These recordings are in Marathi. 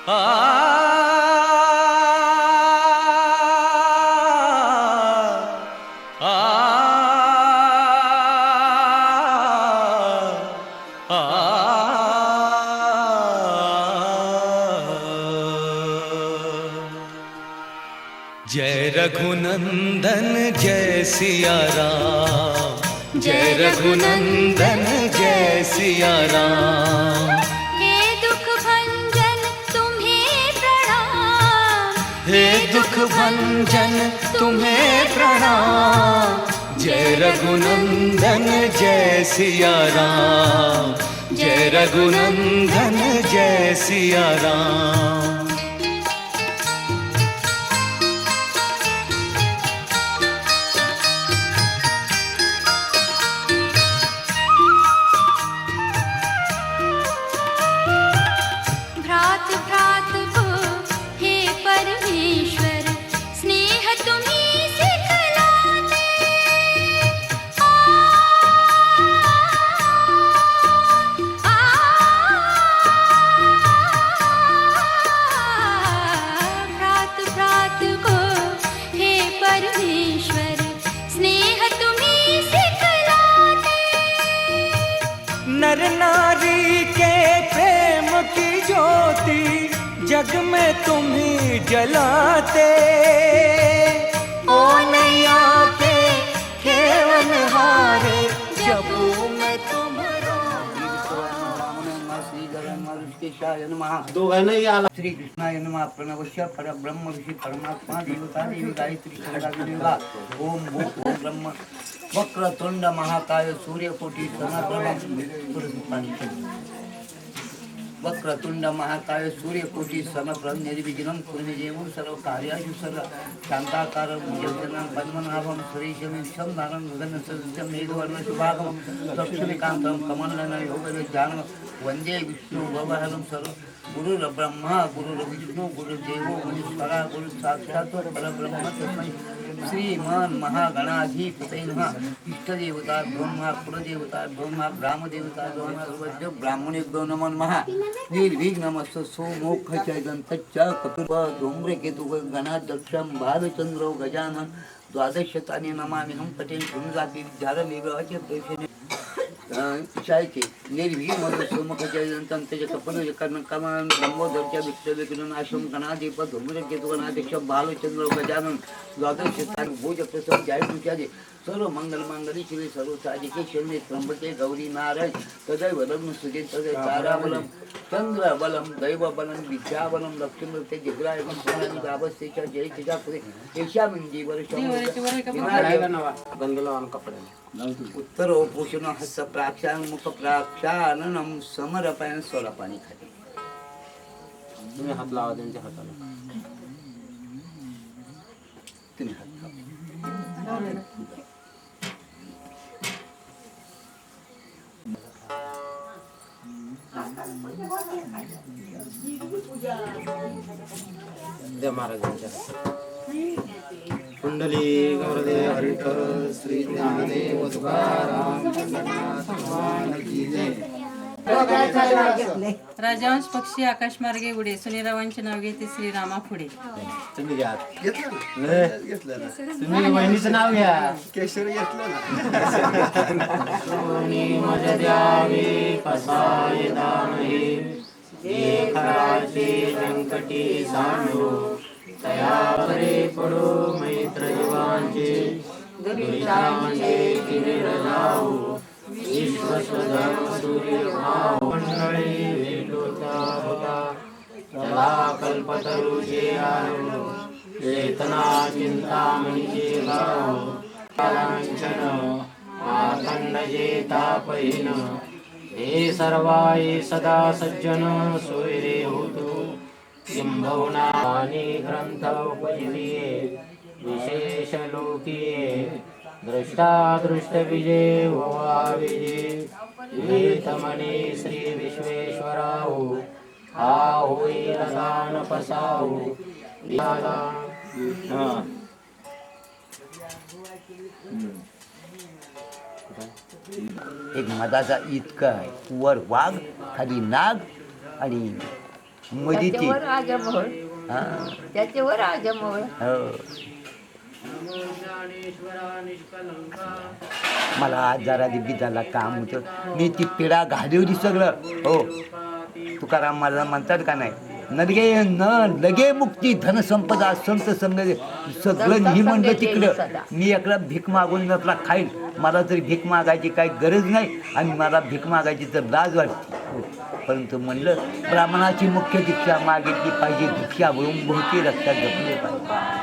आ आ जय रघुनंदन जय सिया राम, जय रघुनंदन जय सिया राम। हे दुख भंजन तुम्हें प्रणाम, हे दुख भंजन तुम्हें प्रणाम। जय रघुनंदन जय सिया राम, जय रघुनंदन जय सिया राम। भ्रात भ्रात को हे परमेश्वर, स्नेह तुम्ही सिखलाते। आ, आ, भ्रात भ्रात को हे परमेश्वर, स्नेह तुम्ही सिखलाते। नर नारी के प्रेम की ज्योति जग में तुम्ही जलाते। ओ नैया के खेवन हारे जबू में तुम्हारा। श्री नमः दोघांनाही आला. श्री कृष्णाय नमः प्रणवश्य परब्रह्म ऋषि परमात्मा देवता देवी गायत्री खंडा देवा ओम भू ओम ब्रह्म वक्रतुंड महाकाय सूर्यकोटि समप्रभ वक्रतुंड महाकाय सूर्यकोटि समप्रभ निर्विघ्नं कुरु मे देवं सर्व कार्याणि सर्व शांताकारं भुजगनं पद्मनाभं सुरेशं नारायणं गगन सदृशं मेघवर्णं शुभागं लक्ष्मीकान्तं कमलनयनं योगविज्ञानं वंदे विष्णु भवहरं सर्व गुरुर्ब्रह्मा गुरुर्विष्णु गुरुर्देवो महेश्वरा गुरु साक्षात् परब्रह्म तस्मै श्रीमान महागणाधिपतये नमः। इष्टदेवता ब्रह्मा कुलदेवता ब्रह्मा ग्रामदेवता ब्रह्मा ब्राह्मणेभ्यो नमो नमः। निर्विघ्नमस्तु सोमोक्षयदन्तच्च कपिल धूम्रकेतु गणाध्यक्षं भालचन्द्रो गजानन द्वादशतानि नमाम्यहं पठेन शृणुजापि विद्यारमेवाच प्रेषणे शायचे निर्विघ्न सोमखचयदन्तं तेज कपिल कर्ण कमल ब्रह्मोदरच्या विष्णुविघ्न आश्रम गणाधिप धूम्रकेतु गणाध्यक्ष भालचन्द्रो गजानन द्वादशतानि भोज प्रसव जय पूजाजे सर्व मंगल मांगली शिवे सर्व साधिके शरणे त्र्यंबके गौरी नारायण तदैव लग्न सुजे तदैव ताराबलम चंद्र बलम दैव बलम विद्या बलम लक्ष्मी जगराय गाभस्तेच्या जय तिच्या पुढे एशा मिंदी वर्ष गंगेला आणून कपडे. उत्तर पोषण हस्त प्राक्षान मुख प्राक्षालनम समरपायन सोला पाणी खाते. तुम्ही हात लावा त्यांच्या हाताला. तुम्ही हात लावा. द्या महाराजांच्या कुंडली गौरदे हरिठर श्री ज्ञानदेव तुकाराम जगन्नाथ भगवान की जय. राजहंस पक्षी आकाशमार्गे उडे सुनीरावांचे नाव घेते श्रीरामा पुढे. तुम्ही घ्या. तुम्ही बहिणीचं नाव घ्या. केशर घेतलं ना. सोनी मज द्यावे कसाय दानहे खराचे व्यंकटी सांडो तया परे पडो मैत्र जीवांचे दुरितांचे किरीट जाऊ विश्वस्वधर्म सूर्य भाव मंडळी भेटोचा होता चला कल्पतरुचे आरो चेतना चिंतामणीचे भाव लांछन मार्कंडजे तापहीन हे सर्वाये सदा सज्जन सोयरे होतो किंबहुना ग्रंथ उपजीविये विशेष लोकीये दृष्टा दृष्ट विजय होवा विजय तमने श्री विश्वेश्वराहू हा होईल दान पसाहू एक मधाचा इतका आहे, वर वाघ खाली नाग आणि मोदीची त्याच्यावर आजमोळ हा त्याच्यावर आजमोळ हो मला आज जरा बिजाला काम होतं मी ती पिढा घालवली सगळं हो तुकाराम मला म्हणतात का नाही नलगे न लगे मुक्ती धनसंपदा संत संग सगळं ही म्हणलं तिकडं मी एकला भीक मागून आपला खाईल मला तरी भीक मागायची काही गरज नाही आणि मला भीक मागायची तर लाज वाटते हो परंतु म्हणलं ब्राह्मणाची मुख्य दीक्षा मागितली पाहिजे भिक्षा वळून बहुती रक्षा जपले पाहिजे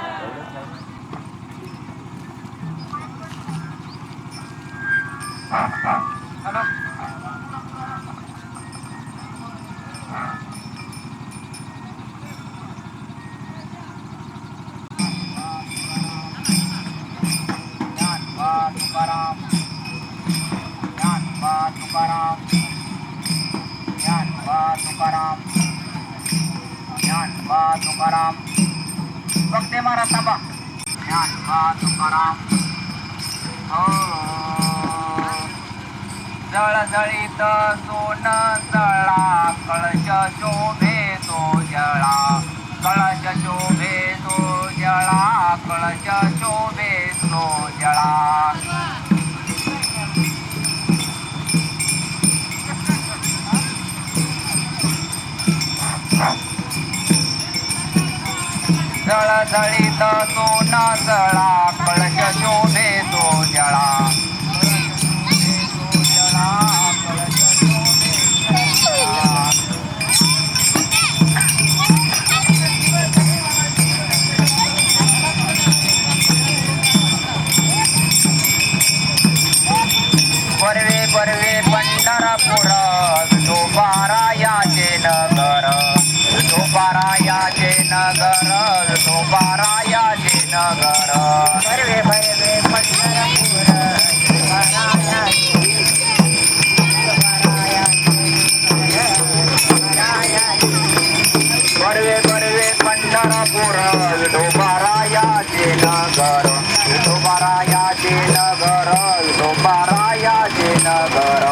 तुकाराम बघते मारा थांबा तुकाराम जळजळीत सोन जळा कळश शोभे तो जळा कळश शोभे तो जळा कळश शोभे तो जळा जळजळीत सोन जळा कळश शोभे तो जळा बरवे बरवे पंढरपूर विठोबारायाचे नगर विठोबारायाचे नगर विठोबारायाचे नगर बरवे बरवे पंढरपूर बरवे बरवे पंढरपूर विठोबारायाचे नगर विठोबारायाचे नगर विठोबारायाचे नगर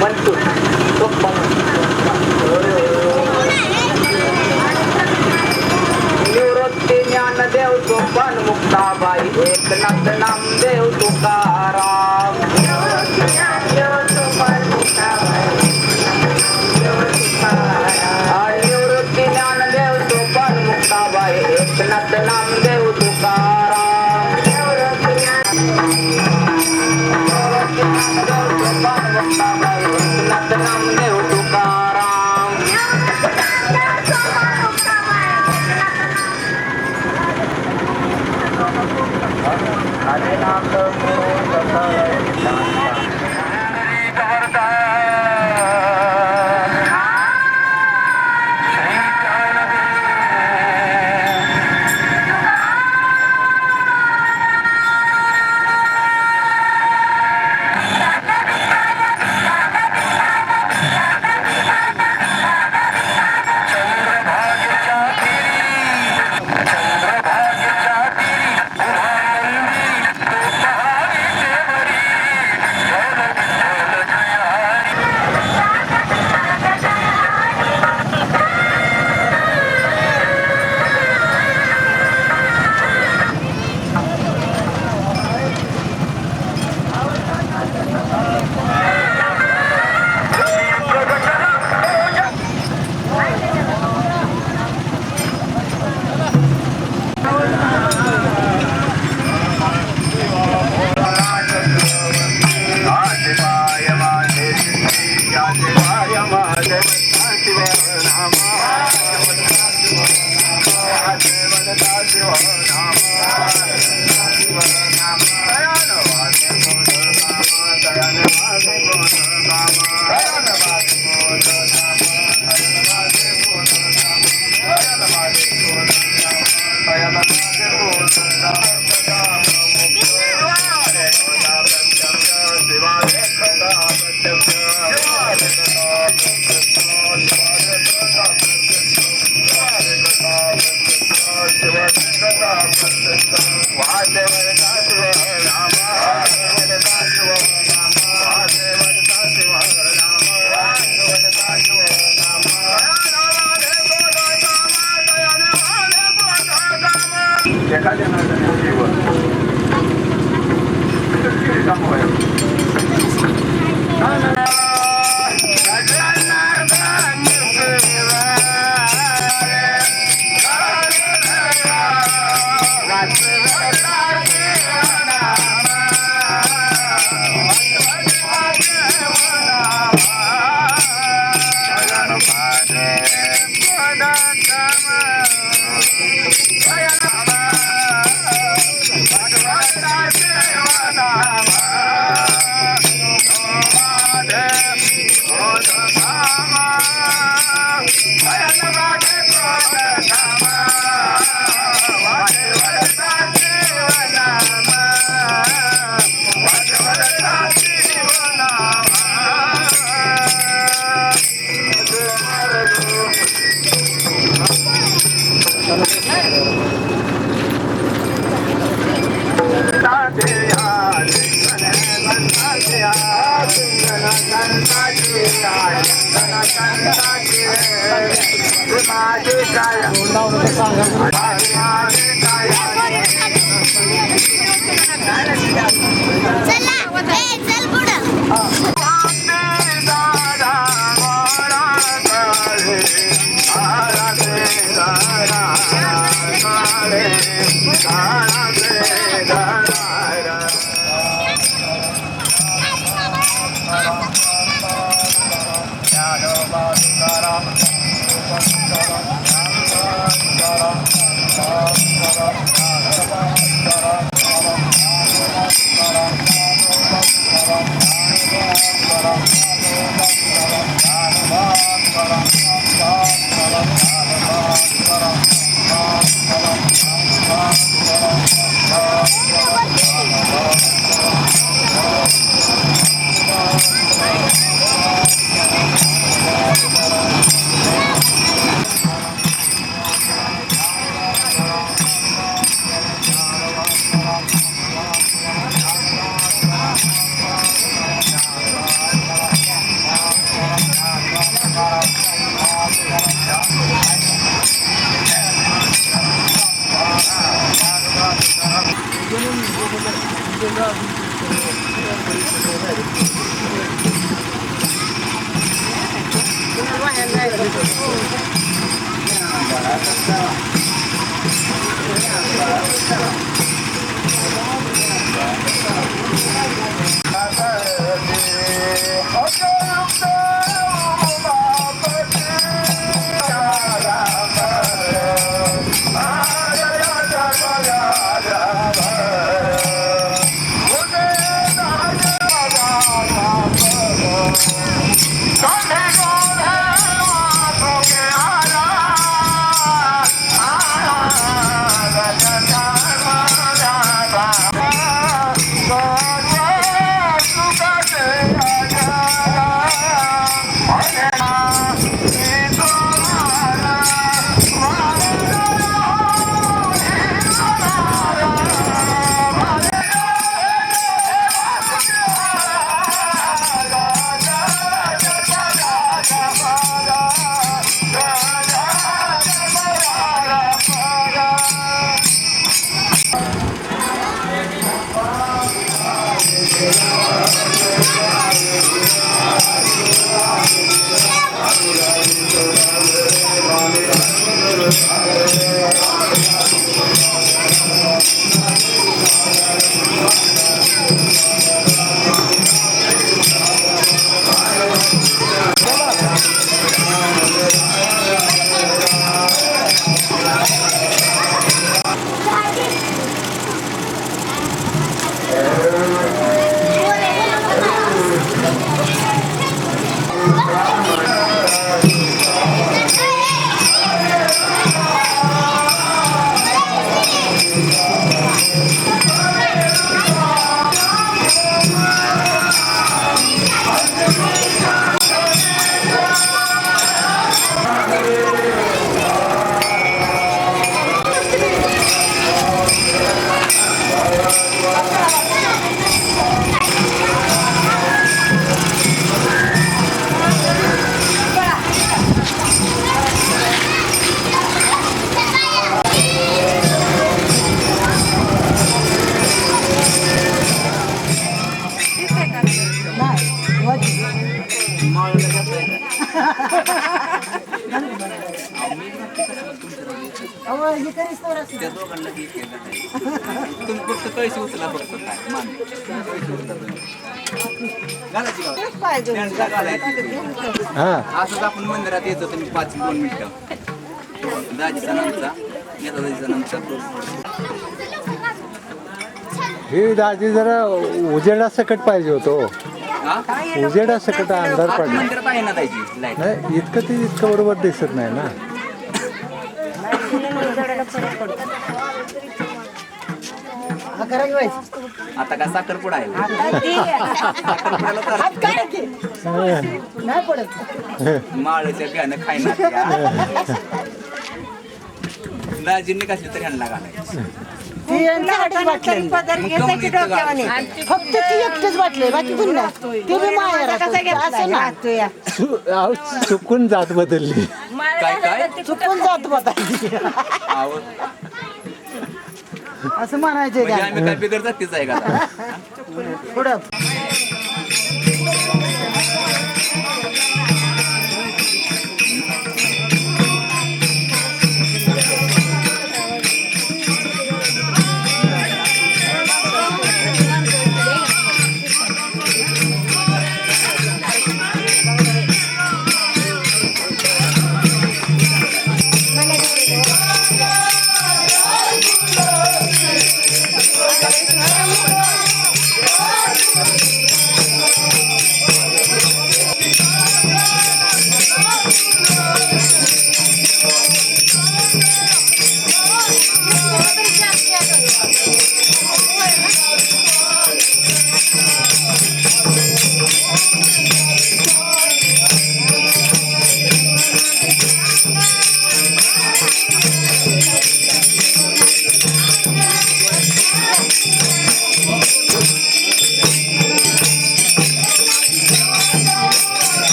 म्हणतो सोप्पा निवृत्ती ज्ञानदेव सोपान मुक्ताबाई एकनाथ नामदेव तुकाराम निवृत्ती ज्ञानदेव सोपान मुक्ताबाई एकनाथ नामदेव तुकाराम मुक्ताबाई एकनाथ नामदेव तुकाराम हरे नाम त्या दोघांना हे केलं नाही. तुम्ही फक्त पैसे उचला फक्त काय मान पैसे उचला तुम्ही. घालायची गाव. त्यांचा घालायची. असंच आपण मंदिरात येतो तुम्ही 5-2 मिनिटं दाजीचा नामचा येता दाजीचा नामचा हे दाजी जरा उजेडा सकट पाहिजे होतो. उजेडा सकट अंधार पडला मंदिरात आहे ना दाजी लाईट. नाही इतकं बरोबर दिसत नाही ना. आता काय साखरपुडा आहे साखरपुड्याला माळच्या बियाणं खायला दाजींनी कसली तरी ह्यांना घालायचं. फक्त ती एकटेच वाटले बाकी कोण नाही. ते बी चुकून जात बदलली. काय काय चुकून जात बदलली असं म्हणायचंय. म्हणजे आम्ही काय बिगर जातीच आहे का पुढं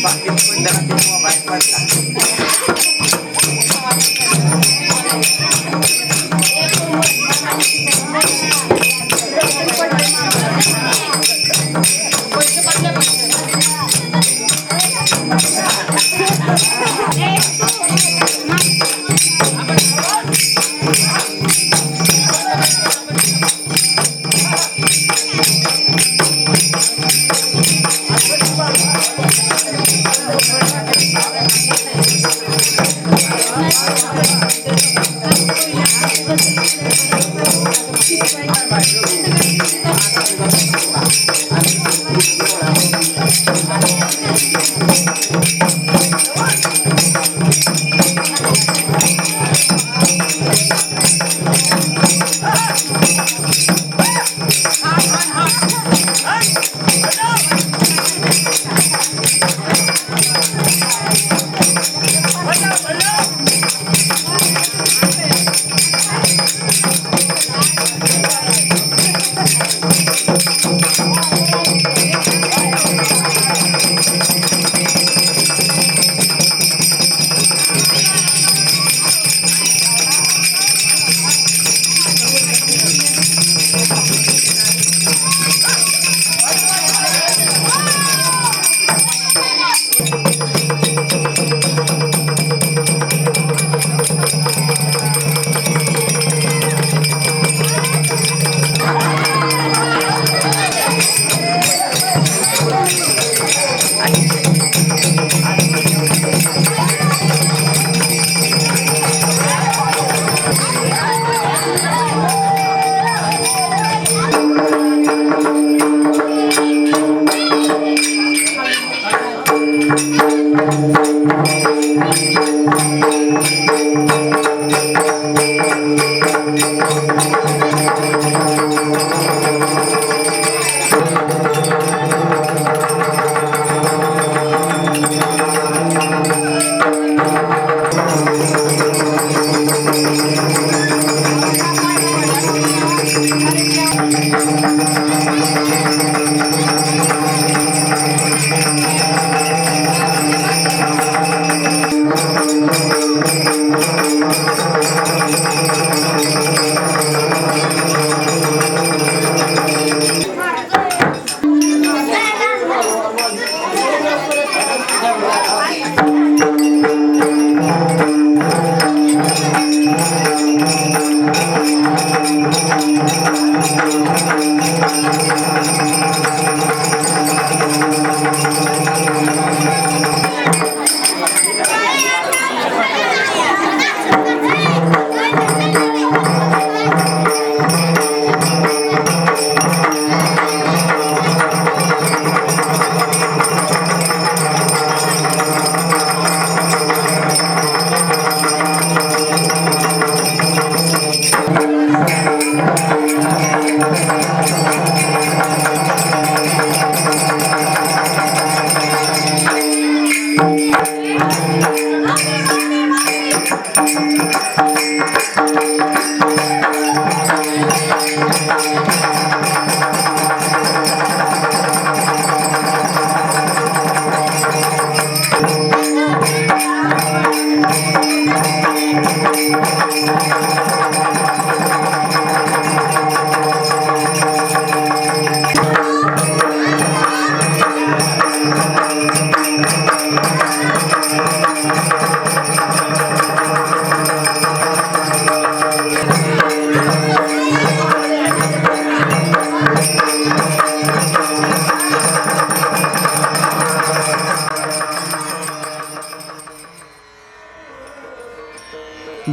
बाकी पंढरात मोबाईल पडला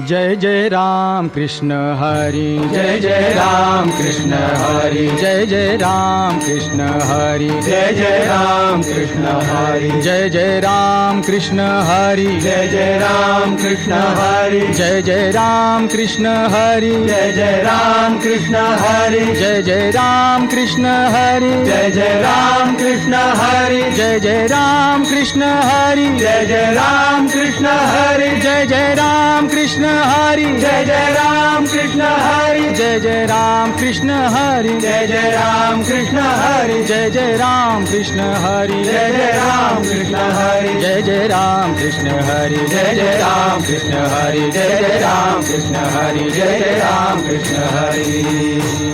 जय जय राम कृष्ण हरि जय जय राम कृष्ण हरि जय जय राम कृष्ण हरि जय जय राम कृष्ण हरि जय जय राम कृष्ण हरि जय जय राम कृष्ण हरि जय जय राम कृष्ण हरि जय जय राम कृष्ण हरि जय जय राम कृष्ण हरि जय जय राम कृष्ण कृष्ण हरी जय जय राम कृष्ण हरी जय जय राम कृष्ण हरी जय जय राम कृष्ण हरी जय जय राम कृष्ण हरी जय जय राम कृष्ण हरी जय जय राम कृष्ण हरी जय जय राम कृष्ण हरी जय जय राम कृष्ण हरी जय जय राम कृष्ण हरी जय जय राम कृष्ण हरी जय जय राम कृष्ण हरी जय जय राम कृष्ण हरी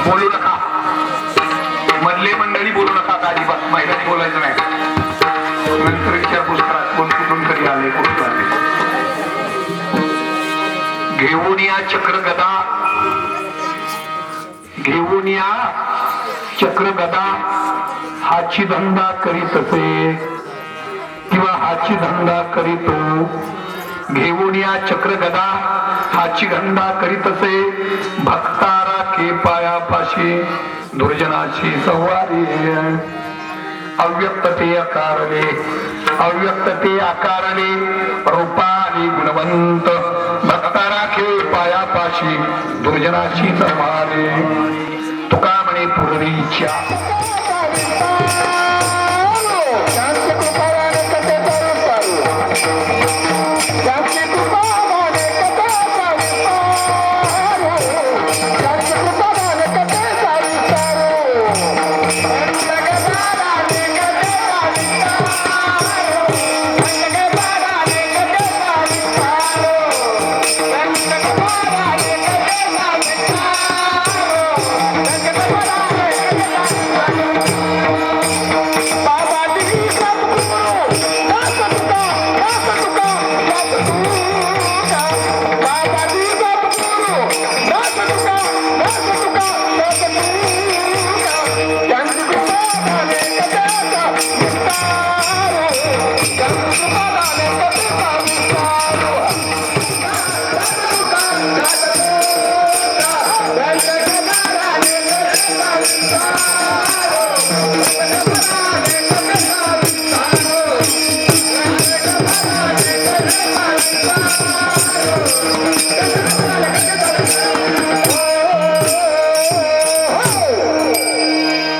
बोलू नका, मधले मंडळी बोलू नका, अजिबात महिलांनी बोलायचं नाही. नंतर विचारपूस करा कोण कुठून कधी आले कुठून आले. घेऊन या चक्र गदा, घेऊन या चक्र गदा, हाची धंदा करीत असे किंवा हाची धंदा करीतो घेऊन या चक्र गदा हाची धंदा करीत असे भक्तारा के पायापाशी दुर्जनाची संवारी अव्यक्त ते आकारले रूपाने गुणवंत भक्ता राखे पायापाशी दुर्जनाची संवारी तुका म्हणे पूर्वीच्या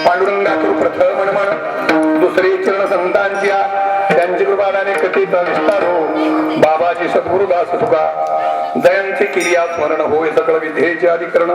पांडुरंगातूर प्रथम मन दुसरे चरण संतांच्या त्यांची कृपादाने कथित विस्तार हो बाबाजी सद्गुरुदास तुका जयांचे किरिया स्मरण होय सकळ विद्येचे अधिकरण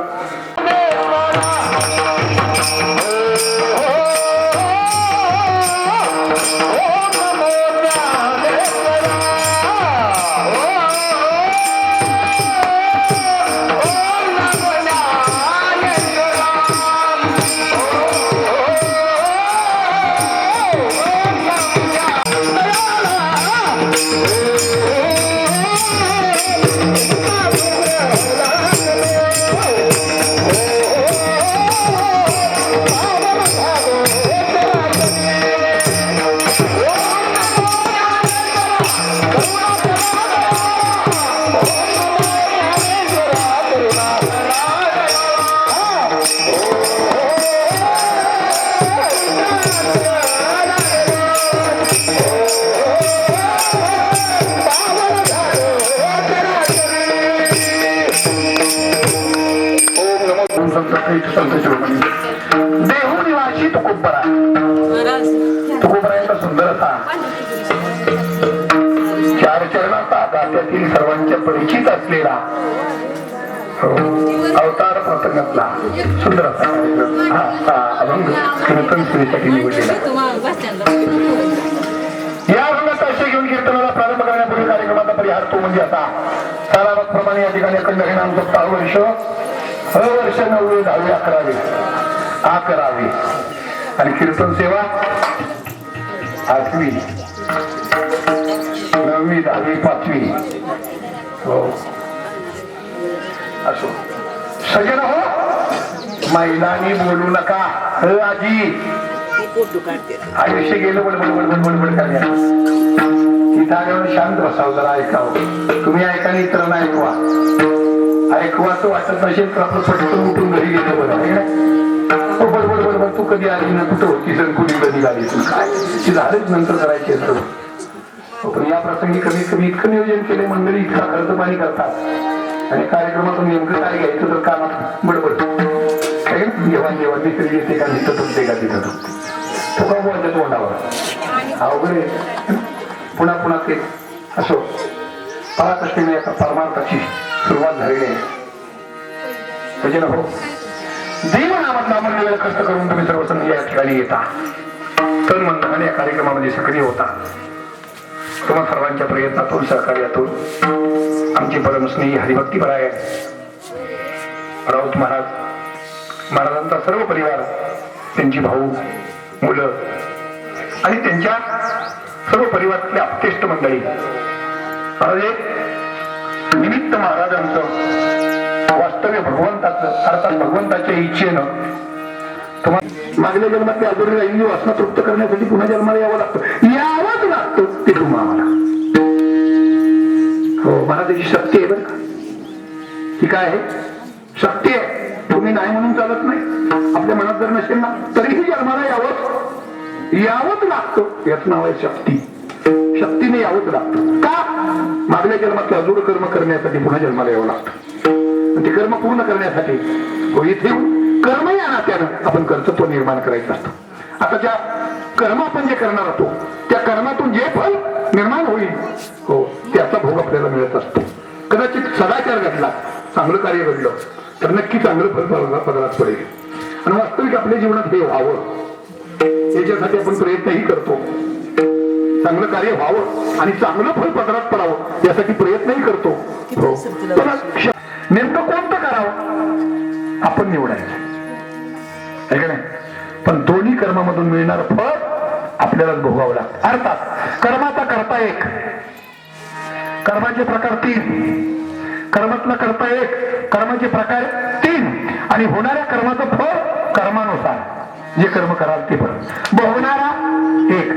देहू निवासी तुकोबरा तुकोबरांचा सुंदर असा चार चरणाचा दात्यातील सर्वांच्या परिचित असलेला अवतार प्रसंगातला सुंदर असा हा अभंग कीर्तन सुरीसाठी निवडलेला या अभंगाचा आशय घेऊन कीर्तनाला प्रारंभ करण्यापूर्वी कार्यक्रमाचा परिहार तो म्हणजे असा सारावतप्रमाणे या ठिकाणी अखंड हरिनाम सप्ताह वर्ष वर्ष 9, 10, 11 आणि कीर्तन सेवा 8वी 9वी 10वी 5वी हो असो सजन हो मैदानी बोलू नका आजी आयुष्य गेलं बडबड करण्या इथं आल्यावर शांत बसावं जरा ऐकावं तुम्ही ऐका इतरांना ऐकवाचं वाटत नसेल तर आपलं पटकन उठून घरी गेलं बरं बडबड तू कधी आली ना कुठं होती सर कुणी कधी आली तू काय ती झालीच नंतर करायची असतं पण या प्रसंगी कमीत कमी इतकं नियोजन केले मंडळी इतका खर्च पाणी करतात आणि कार्यक्रमातून नेमकं काय घ्यायचं तर कामात बडबड काय जेव्हा मित्री येते का तिथं तुमचे का तिथं तुमचे तो का बोलतो तोंडावर अवघड पुन्हा ते असो पराकष्टीने एका परमार्थाची सुरुवात झालेली आहे म्हणजे ना हो देव नामातला अमूल्य वेळ कष्ट करून तुम्ही सर्वजण या ठिकाणी येता तन मन धनाने या कार्यक्रमामध्ये सक्रिय होता तुम्हा सर्वांच्या प्रयत्नातून सहकार्यातून आमची परमस्नेही हरिभक्तीपरायण राऊत महाराजांचा सर्व परिवार त्यांची भाऊ मुलं आणि त्यांच्या सर्व परिवारातल्या अपतेष्ट मंडळी निमित्त महाराजांचं वास्तव्य भगवंताचं अर्थात भगवंताच्या इच्छेनं तुम्हाला मागल्या जन्मातल्या अधुरी राहिली वासना तृप्त करण्यासाठी पुन्हा जन्माला यावं लागतं ते तुम्हाला त्याची शक्ती आहे बरं का. ही काय आहे? शक्ती आहे. तुम्ही नाही म्हणून चालत नाही. आपल्या मनात जर नसेल ना तरीही जन्माला यावंच लागतं. याच नाव आहे शक्ती. शक्तीने यावंच लागतं. का? मागल्या जन्मातलं अजून कर्म करण्यासाठी पुन्हा जन्माला यावं लागतं. ते कर्म पूर्ण करण्यासाठी हो इथे कर्म या नात्यानं आपण कर्तृत्व निर्माण करायचं असतं. आता ज्या कर्म आपण जे करणार होतो त्या कर्मातून जे फल निर्माण होईल हो त्याचा भोग आपल्याला मिळत असतो. कदाचित सदाचार घडला, चांगलं कार्य घडलं तर नक्की चांगलं फल पदरात पडेल. आणि वास्तविक आपल्या जीवनात हे व्हावं याच्यासाठी आपण प्रयत्नही करतो. चांगलं कार्य व्हावं आणि चांगलं फल पदरात पडावं यासाठी प्रयत्नही करतो. नेमकं कोणतं करावं आपण निवडायचं आहे का नाही. पण दोन्ही कर्मामधून मिळणारं फळ आपल्यालाच भोगावं लागतं. अर्थात कर्माचा करता एक, कर्माचे प्रकार 3, कर्मातला करता एक, कर्माचे प्रकार 3 आणि होणाऱ्या कर्माचं फळ कर्मानुसार जे कर्म कराल ते फळ भोगणारा एक,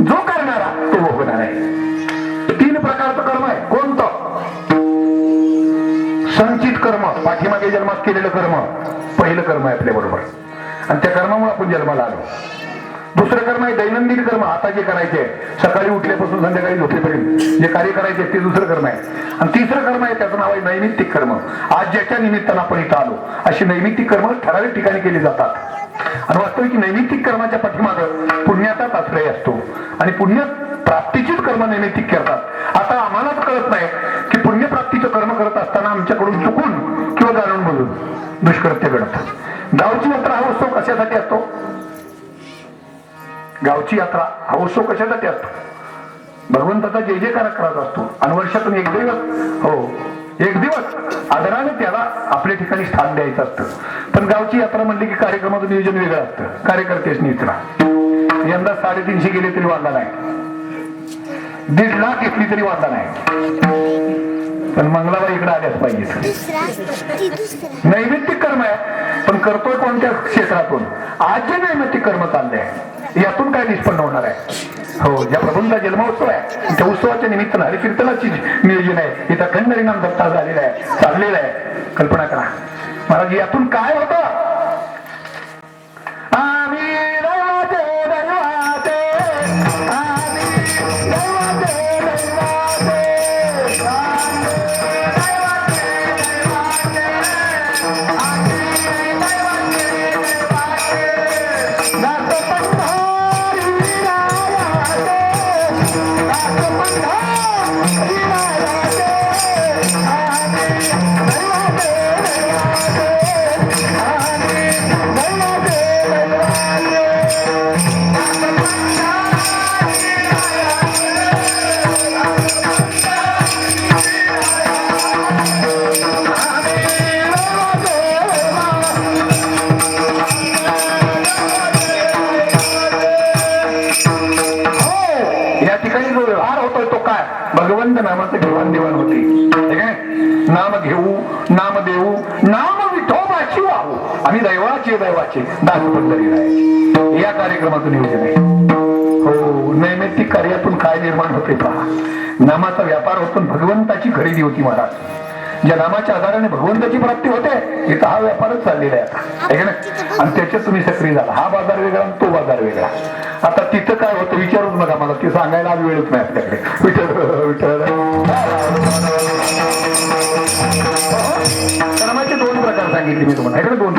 जो करणारा तो भोगणार आहे. 3 प्रकारचं कर्म आहे. कोणतं? संचित कर्म, पाठीमागे जन्मात केलेलं कर्म पहिलं कर्म आहे आपल्या बरोबर आणि त्या कर्मामुळे आपण जन्माला आलो. दुसरं कर्म आहे दैनंदिन कर्म, आता जे करायचे सकाळी उठल्यापासून संध्याकाळी झोपेपर्यंत जे कार्य करायचे ते दुसरं कर्म आहे. आणि तिसरं कर्म आहे त्याचं नाव आहे नैमित्तिक कर्म. आज ज्याच्या निमित्तानं आपण इथं आलो अशी नैमित्तिक कर्म ठराविक ठिकाणी केली जातात. आणि वास्तविक नैमित्तिक कर्माच्या पाठीमागं पुण्याचाच आश्रय असतो आणि पुण्य प्राप्तीचीच कर्म नैमित्तिक करतात. आता आम्हालाच कळत नाही की पुण्यप्राप्तीचं कर्म करत असताना आमच्याकडून चुकून किंवा जाणून बुजून दुष्कृत्य घडतं. गावची यात्रा हा उत्सव कशासाठी असतो? गावची यात्रा हा उत्सव कशासाठी असतो? भगवंताचा जय जयकार करत असतो आणि वर्षातून एक दिवस आदराने त्याला आपल्या ठिकाणी स्थान द्यायचं असतं. पण गावची यात्रा म्हणली की कार्यक्रमाचं नियोजन वेगळं असतं. कार्यकर्तेच निचरा. यंदा 350 गेले तरी वांधा नाही, 1.5 लाख घेतली तरी वांधा नाही, पण मंगळाबाई इकडे आल्याच पाहिजे. नैमित्तिक कर्म आहे पण करतोय कोणत्या क्षेत्रातून? आज जे नैमित्तिक कर्म चाललंय यातून काय निष्पन्न होणार आहे? हो, ज्या प्रभूंचा जन्मोत्सव आहे त्या उत्सवाच्या निमित्तानं हरिकीर्तनाची नियोजन आहे. इथं खंड हरिनाम दत्ता झालेला आहे, चाललेला आहे. कल्पना करा महाराज यातून काय होतं? भगवंत नामाचं घेवाणदेवाण होते. नाम घेऊ, नाम देऊ, नाम विठोबाची वाहू आणि दैवाचे दास पंढरी राहायचे. या कार्यक्रमातून नियोजन आहे. हो, नैमित्तिक कार्यातून काय निर्माण होते पहा. नामाचा व्यापार होतो, भगवंताची खरेदी होती महाराज. ज्या नामाच्या आधाराने भगवंताची प्राप्ती होते इथं हा व्यापारच चाललेला आहे आता. आणि त्याच्यात तुम्ही सक्रिय झाला. हा बाजार वेगळा आणि तो बाजार वेगळा. आता तिथं काय होतं विचारूच नका मला, ते सांगायला आज वेळच नाही आपल्याकडे. कर्माचे 2 प्रकार सांगितले मी तुम्हाला. इकडे 2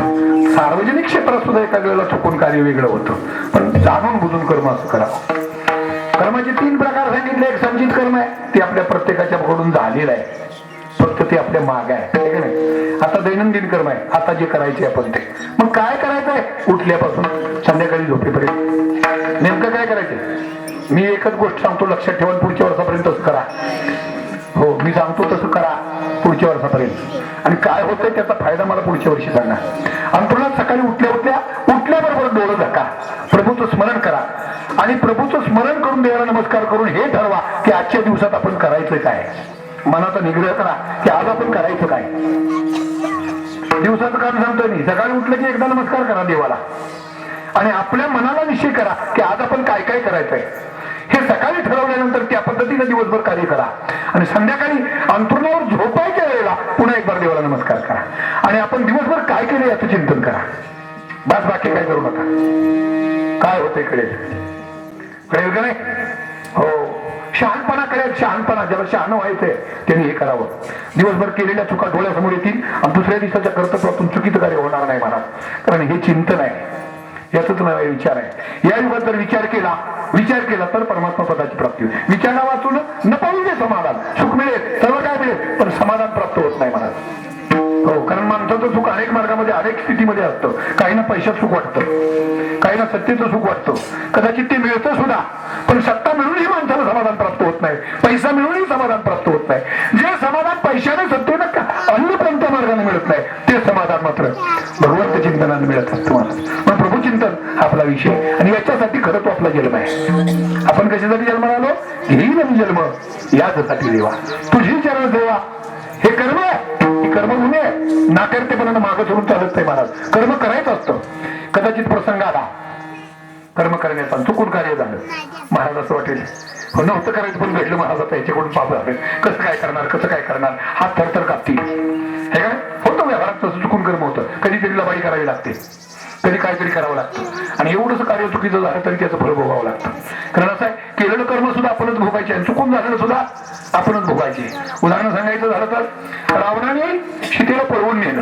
सार्वजनिक क्षेत्रात सुद्धा एका वेळेला चुकून कार्य वेगळं होतं, पण जाणून बुजून कर्म असं करावं. कर्माचे 3 प्रकार सांगितले. एक संचित कर्म आहे, ते आपल्या प्रत्येकाच्या कडून झालेलं आहे, फक्त ते आपल्या माग आहे. आता दैनंदिन कर्म आहे, आता जे करायचे आपण ते. मग काय करायचंय? उठल्यापासून संध्याकाळी झोपेपर्यंत नेमकं काय करायचंय? मी एकच गोष्ट सांगतो, लक्षात ठेवा. पुढच्या वर्षापर्यंत तसं करा. हो, मी सांगतो तसं करा पुढच्या वर्षापर्यंत. आणि काय होतंय त्याचा फायदा मला पुढच्या वर्षी सांगा. आणि पुन्हा सकाळी उठल्याबरोबर डोळं झाका, प्रभूचं स्मरण करा आणि प्रभूचं स्मरण करून देवाला नमस्कार करून हे ठरवा की आजच्या दिवसात आपण करायचं काय. मनाचा निग्रह करा की आज आपण करायचं काय. दिवसाचं काम सांगतोय मी. सकाळी उठलं की एकदा नमस्कार करा देवाला आणि आपल्या मनाला निश्चय करा की आज आपण काय काय करायचंय. हे सकाळी ठरवल्यानंतर त्या पद्धतीने दिवसभर कार्य करा आणि संध्याकाळी अंथरुणावर झोपायच्या वेळेला पुन्हा एक बार देवाला नमस्कार करा आणि आपण दिवसभर काय केलं याचं चिंतन करा. बस बाकी काय करू नका. काय होतंय कळेल का नाही. हो शहाणपणा कळेल. शहाणपणा ज्याला शहाणं व्हायचंय त्यांनी हे करावं. दिवसभर केलेल्या चुका डोळ्यासमोर येतील आणि दुसऱ्या दिवसाच्या कर्तव्यातून चुकीचं कार्य होणार नाही महाराज. कारण हे चिंतन आहे, याचाच नवा विचार आहे. या युगात जर विचार केला तर परमात्मा पदाची प्राप्ती होईल. विचारा वाचून न पाहिजे समाधान. सुख मिळेल, सर्व काय मिळेल, पण समाधान प्राप्त होत नाही महाराज. हो कारण माणसाचं सुख अनेक मार्गामध्ये अनेक स्थितीमध्ये असतं. काहींना पैशात सुख वाटतं, काहींना सत्तेचं सुख वाटतं, कदाचित ते मिळतं सुद्धा, पण सत्ता मिळूनही माणसाला समाधान प्राप्त होत नाही, पैसा मिळूनही समाधान प्राप्त होत नाही. जे समाधान पैशाने सत्तेनं अन्य कोणत्या मार्गाने मिळत नाही ते समाधान मात्र भगवंत चिंतनाने मिळत असतं महाराज. पण प्रभू चिंतन हा आपला विषय आणि याच्यासाठी खरं तो आपला जन्म आहे. आपण कशासाठी जन्माला आलो? घेईन जन्म यासाठी देवा तुझी चरण देवा. हे कर्म आहे, कर्मभूमी आहे. नाकर्तेपणानं मागं सोडून चालत नाही महाराज. कर्म करायचं असतं. कदाचित प्रसंग आला कर्म करण्याचा, चुकून कार्य झालं, महाराज असं वाटेल हो नव्हतं करायचं पण घडलं महाराज, आता याच्याकडून पाप झालं, कसं काय करणार हात थरथर कापतील. हे काय होतं व्यवहारात तसं चुकून कर्म होतं. कधीतरी लबाडी करावी लागते, कधी काहीतरी करावं लागतं आणि एवढंच कार्य चुकीचं झालं तरी त्याचं फळ भोगावं लागतं. कारण असं आहे केलेलं कर्म सुद्धा आपणच भोगायचे आणि चुकून झालेलं सुद्धा आपणच भोगायचे. उदाहरण सांगायचं झालं तर रावणाने सीतेला पळवून नेलं.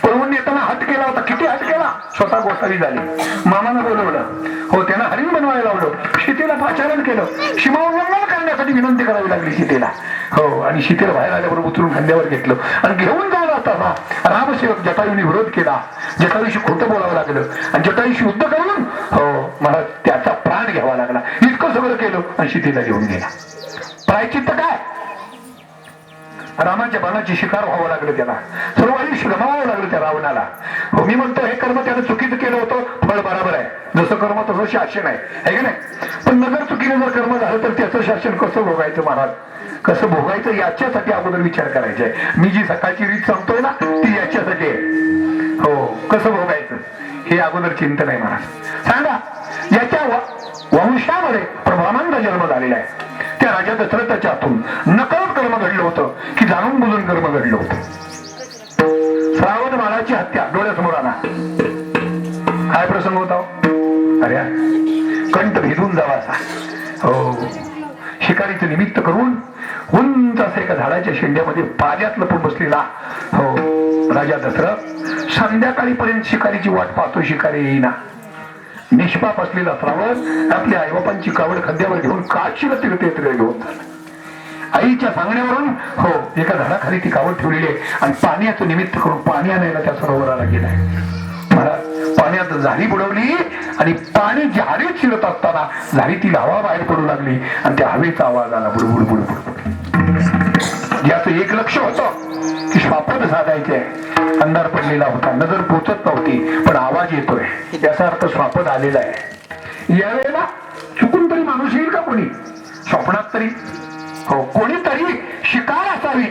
पळवून नेताना हट केला होता. किती हट केला, स्वतः गोसावी झाली. मामानं बोलवलं, हो त्यांना हरिण बनवायला लावलं. सीतेला पाचारण केलं. सीमा उल्लंघन करण्यासाठी विनंती करावी लागली सीतेला. हो आणि सीतेला बाहेर आल्याबरोबर उचलून खांद्यावर घेतलं आणि घेऊन जाऊन असताना रामसेवक जटायूने विरोध केला. जटायूशी खोटं बोलावं लागलं आणि जटायूशी युद्ध करून हो मला त्याचा प्राण घ्यावा लागला. इतकं सगळं केलं आणि सीतेला घेऊन गेला. प्रायचित्त काय? रामाच्या बाणाची शिकार व्हावं लागलं, त्याला सर्व आयुष्य गमावावं लागलं त्या रावणाला. हो मी म्हणतो हे कर्म त्यानं चुकीचं केलं होतं, फळ बरोबर आहे. जसं कर्म तसं शासन आहे का नाही. पण नगर चुकीने जर कर्म झालं तर त्याचं शासन कसं भोगायचं महाराज, कसं भोगायचं याच्यासाठी अगोदर विचार करायचा आहे. मी जी सकाळची रीत सांगतोय ना ती याच्यासाठी आहे. हो कसं भोगायचं हे अगोदर चिंतन आहे महाराज. सांगा याच्या वंशामध्ये ब्रह्मांड जन्म झालेला आहे. त्या राजा दशरथाच्या हातून नकळत कर्म घडलं होतं की जाणून बुजून कर्म घडलं होतं. श्रावण बाळाची हत्या डोळ्यासमोर आला. काय प्रसंग होता? अरे कंठ भिजून जावा असा. हो शिकारीचं निमित्त करून उंच असं एका झाडाच्या शेंड्यामध्ये पाण्यात लपून बसलेला हो राजा दशरथ संध्याकाळीपर्यंत शिकारीची वाट पाहतो. शिकारी येईना. निष्पाप असलेला श्रावण आपल्या आईबापांची कावड खांद्यावर घेऊन काशीला तीर्थयात्रेला घेऊन आईच्या सांगण्यावरून हो एका झाडाखाली ती कावड ठेवलेली आहे आणि पाण्याचं निमित्त करून पाणी आणायला त्या सरोवराला गेलाय. मला पाण्यात झाडी बुडवली आणि पाणी झाडीत शिरत असताना झाडीतील हवा बाहेर पडू लागली आणि त्या हवेचा आवाज आला बुडबुड बुडबुड. याचं एक लक्ष होतं की श्वापद साधायचे. अंधार पडलेला होता, नजर पोचत नव्हती, पण आवाज येतोय याचा अर्थ श्वापद आलेला आहे. यावेळेला चुकून तरी माणूस येईल का कोणी स्वप्नात तरी? हो कोणीतरी शिकार असावी.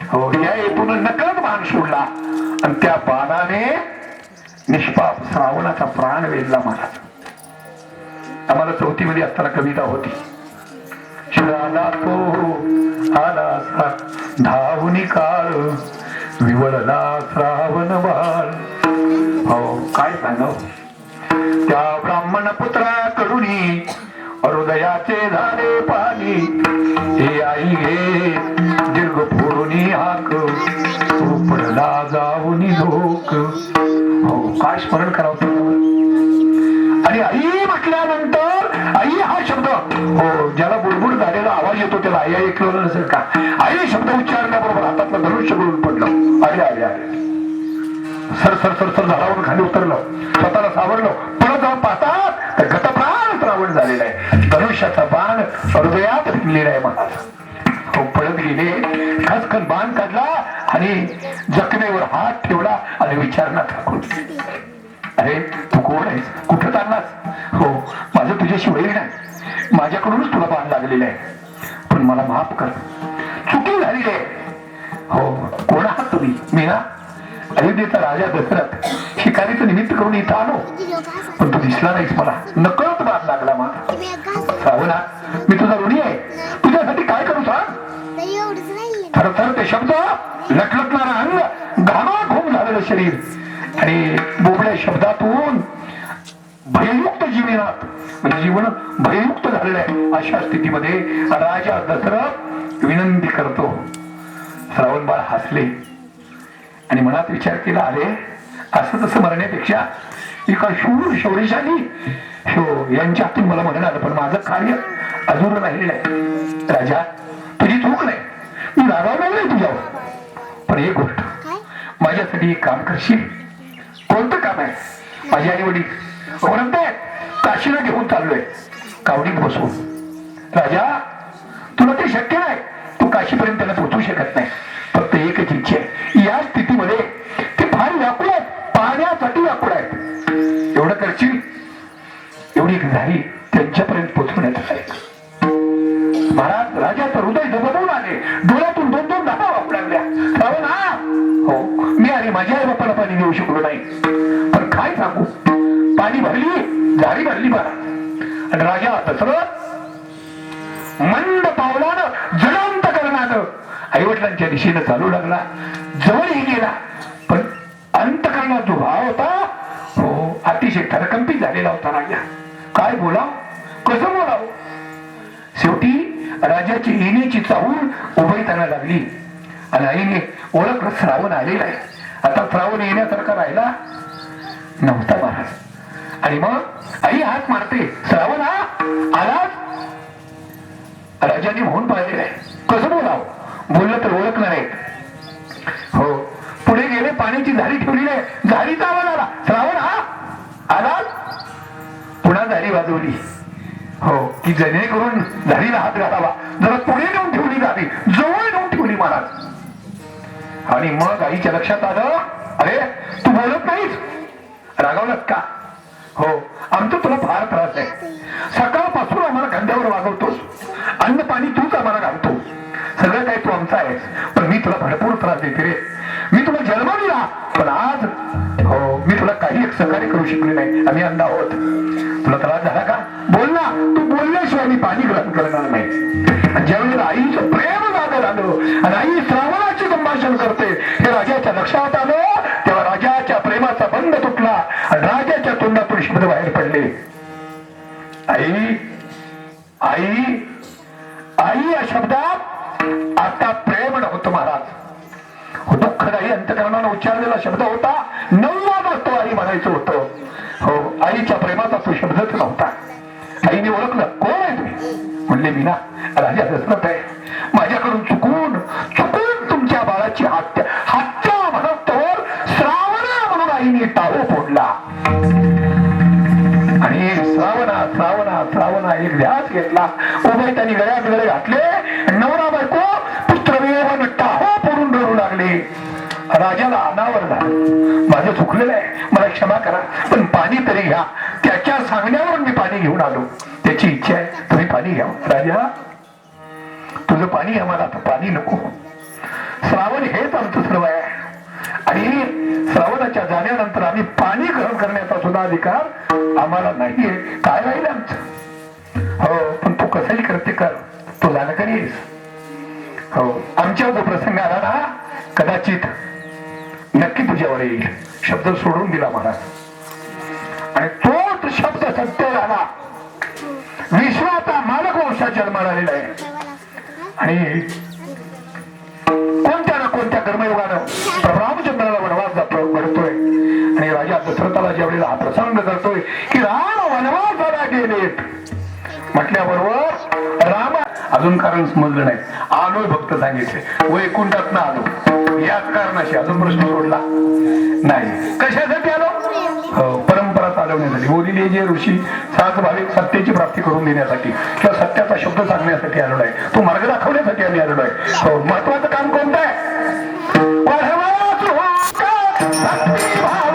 हो या हेतून नकळत बाण सोडला आणि त्या बाणाने निष्पाप श्रावणाचा प्राण वेधला महाराज. आम्हाला चौथीमध्ये असताना कविता होती. शिराला तो आला धावुनी काळ विवळला श्रावण बाळ. हो काय सांगाव त्या ब्राह्मण पुत्राकडून हृदयाचे झाले पाणी. हे आई घे दीर्घ फोडून हाक पडला जाऊन लोक. हो काय स्मरण करावं. आणि आई म्हटल्यानंतर आई हा शब्द हो ज्याला बुडबुड झालेला आवाज येतो त्याला आई आई ऐकलं नसेल का? आई शब्द उच्चारल्याबरोबर हातातलं धनुष्य गळून पडलं. अरे अरे अरे सर सर सर सर झाडावरून खाली उतरलं, स्वतःला सावरलं. परत जाऊन पाहतात तर गतप्राण श्रावण झालेला आहे. धनुष्याचा बाण हृदयात भिनलेला आहे महाराज. हो पळत गेले, खसखस बाण काढला आणि जखमेवर हात ठेवला आणि विचारणार ठाकूर अरे तू कोण आहेस, कुठं चाललास? हो माझं तुझ्याशी वैर नाही, माझ्याकडूनच तुला बाण लागलेलं आहे, पण मला माफ कर, चुकी झालेली आहे. हो कोण आहात तुम्ही? मी ना अयोध्येचा राजा दशरथ शिकारीचं निमित्त करून इथं आलो, पण तू दिसला नाहीस. मला नकळत बाण लागला. मला श्रावणा मी तुझा ऋणी आहे, तुझ्यासाठी काय करू सांग? थरथर ते शब्द, लटलटणारा अंग, घामाघूम झालेलं शरीर आणि बोबड्या शब्दातून भययुक्त जीवनात म्हणजे जीवन भययुक्त झालेलं आहे. अशा स्थितीमध्ये राजा दशरथ विनंती करतो. श्रावण बाळ हसले आणि मनात विचार केला, अरे असं तसं मरण्यापेक्षा एका शूर शौर्यशाली यांच्या हातून मला मरण आलं, पण माझं कार्य अजून राहिलेलं आहे. राजा तुझी चूक नाही, मी रागावलेलं नाही तुझ्यावर, पण एक गोष्ट माझ्यासाठी एक काम करशील. कोणतं काम आहे? माझे आई वडील म्हणत आहेत काशीला घेऊन चाललोय कावडीत बसून. राजा तुला ते शक्य नाही, तू काशीपर्यंत त्याला पोहोचू शकत नाही. फक्त एकच इच्छा आहे, या स्थितीमध्ये ते फार व्याकुळ आहेत, पाहण्यासाठी व्याकुळ आहेत. एवढं करशील, एवढी एक झाली त्यांच्यापर्यंत पोहोचवण्याचं आहे. महाराज राजाचं हृदय दबदबून आले, डोळ्यातून दोन दोन धावा वाहू लागल्या. श्रावण हा हो, मी अरे माझ्या आई बापाला पाणी देऊ शकलो नाही, पण काय सांगू, पाणी भरली, झाडी भरली बरा. आणि राजा दशरथ मंद पावलानं जलंत करणारं आईवडिलांच्या दिशेनं चालू लागला. जवळही गेला, पण अंतकरणात जो भाव होता हो अतिशय थरकंपित झालेला होता. राजा काय बोलाव, कसं बोलाव. शेवटी राजाची येण्याची चाहूल उभयताना लागली आणि आईने ओळखलं श्रावण आलेला आहे. आता श्रावण येण्यासारखा राहिला नव्हता महाराज. आणि मग आई हात मारते, श्रावण हा आलाच. राजाने म्हणून पाहिलेलं आहे, कसं बोलाव, बोललं तर ओळखणार आहे. हो पुढे गेले, पाण्याची झाडी ठेवली आहे, झाडीचा आवाज आला, श्रावण हा आलाच. पुन्हा झाडी वाजवली हो की जेणेकरून झाडीला हात घालावा. जरा पुढे नेऊन ठेवली झाडी, जवळ नेऊन ठेवली महाराज. आणि मग आईच्या लक्षात आलं, अरे तू बोलत नाहीस, रागावलात का? हो आमचं तुला फार त्रास आहे, सकाळपासून आम्हाला खांद्यावर वागवतोस, अन्न पाणी तूच आम्हाला घालतो, सगळं काही तू आमचं आहेस, पण मी तुला भरपूर त्रास देते रे. मी तुला जन्म दिला, पण आज हो मी तुला काही एक सहकार्य करू शकले नाही. आम्ही अंध आहोत, तुला त्रास झाला का? बोल ना, तू बोलल्याशिवाय मी पाणी ग्रहण करणार नाही. ज्यावेळेला आईचं प्रेम जागं झालं आणि आई श्रावणाचे संभाषण करते हे राजाच्या लक्षात आलं, तेव्हा राजाच्या प्रेमाचा बंध तुटला आणि राजाच्या तोंडातून शब्द बाहेर पडले, आई आई आई. या शब्दात आता प्रेम नव्हतं महाराज, दुःखदायी अंतकरणानं उच्चारलेला शब्द होता. 9वा वाजतो आई म्हणायचं होतं. हो आईच्या प्रेमाचा तो शब्दच नव्हता. आईने ओळखलं, कोण आहे तुम्ही? म्हणले मी ना राजा दशरथ आहे. माझ्याकडून चुकून चुकून तुमच्या बाळाची हत्या म्हणतोवर श्रावणा म्हणून आईने टाळू फोडला. आणि श्रावणा श्रावणा श्रावणा एक ध्यास घेतला. उभय त्यांनी गळ्यात गळे घातले, नवरा बायको पुत्रवियोगानं टाहो फोडून रडू लागले. राजाला अनावर झालं, माझं चुकलेलं आहे, मला क्षमा करा, पण पाणी तरी घ्या. त्याच्या सांगण्यावर मी पाणी घेऊन आलो, त्याची इच्छा आहे तुम्ही पाणी घ्या. राजा तुझं पाणी आम्हाला आता पाणी नको. श्रावण हेच आमचं सर्व आहे आणि श्रावणाच्या जाण्यानंतर आम्ही पाणी ग्रहण करण्याचा सुद्धा अधिकार आम्हाला नाहीये. काय राहील आमचं? हो पण तू कसंही करते कर, तू जाणकारी आहेस. हो आमच्यावर जो प्रसंग आला ना कदाचित नक्की तुझ्यावर येईल. शब्द सोडून दिला महाराज आणि तोच शब्द सत्य झाला. विश्वाचा मालक वंशात जन्माला आलेला आहे आणि कोणत्या ना कोणत्या कर्मयोगानं प्रभू रामचंद्राला वनवास घडतोय आणि राजा दशरथाला ज्यावेळेला हा प्रसंग करतोय की राम वनवासाला गेलेत म्हटल्याबरोबर राम अजून कारण समजलं नाही. आलोय भक्त सांगितले, वैकुंठात ना आलो, याच कारणाशी अजून प्रश्न सोडला नाही. कशासाठी आलो? परंपरा चालवण्यासाठी. बोलिले जे ऋषी सात भाविक सत्याची प्राप्ती करून देण्यासाठी किंवा सत्याचा शब्द सांगण्यासाठी आलेलो आहे, तो मार्ग दाखवण्यासाठी आम्ही आलेलो आहे. हो महत्वाचं काम कोणतं आहे? भाव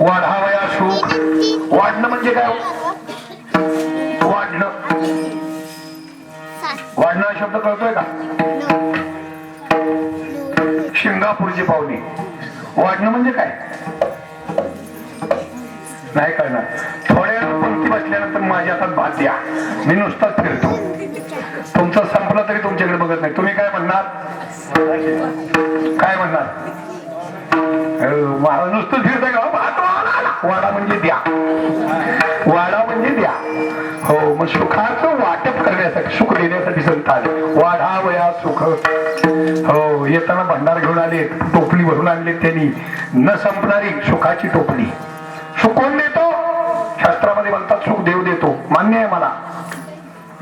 वाढावया सुख. वाढणं म्हणजे काय? वाढणं. वाढणं हा शब्द कळतोय का? सिंगापूरची पाहुणी. वाढणं म्हणजे काय? नाही कळणार. थोड्या पंक्ती बसल्यानंतर माझ्या हातात भात द्या, मी नुसताच फिरतो. तुमचं संपलं तरी तुमच्याकडे बघत नाही. तुम्ही काय म्हणणार? काय म्हणणार? मला नुसतं फिरतंय का? भात वाडा म्हणजे द्या. वाडा म्हणजे द्या. हो, मग सुखाचं वाटप करण्यासाठी, सुख देण्यासाठी संत आले. वाढावया सुख. हो, येताना भंडार घेऊन आले, टोपली भरून आणले त्यांनी. न संपणारी सुखाची टोपली. सुख कोण देतो? शास्त्रामध्ये म्हणतात सुख देव देतो. मान्य आहे मला,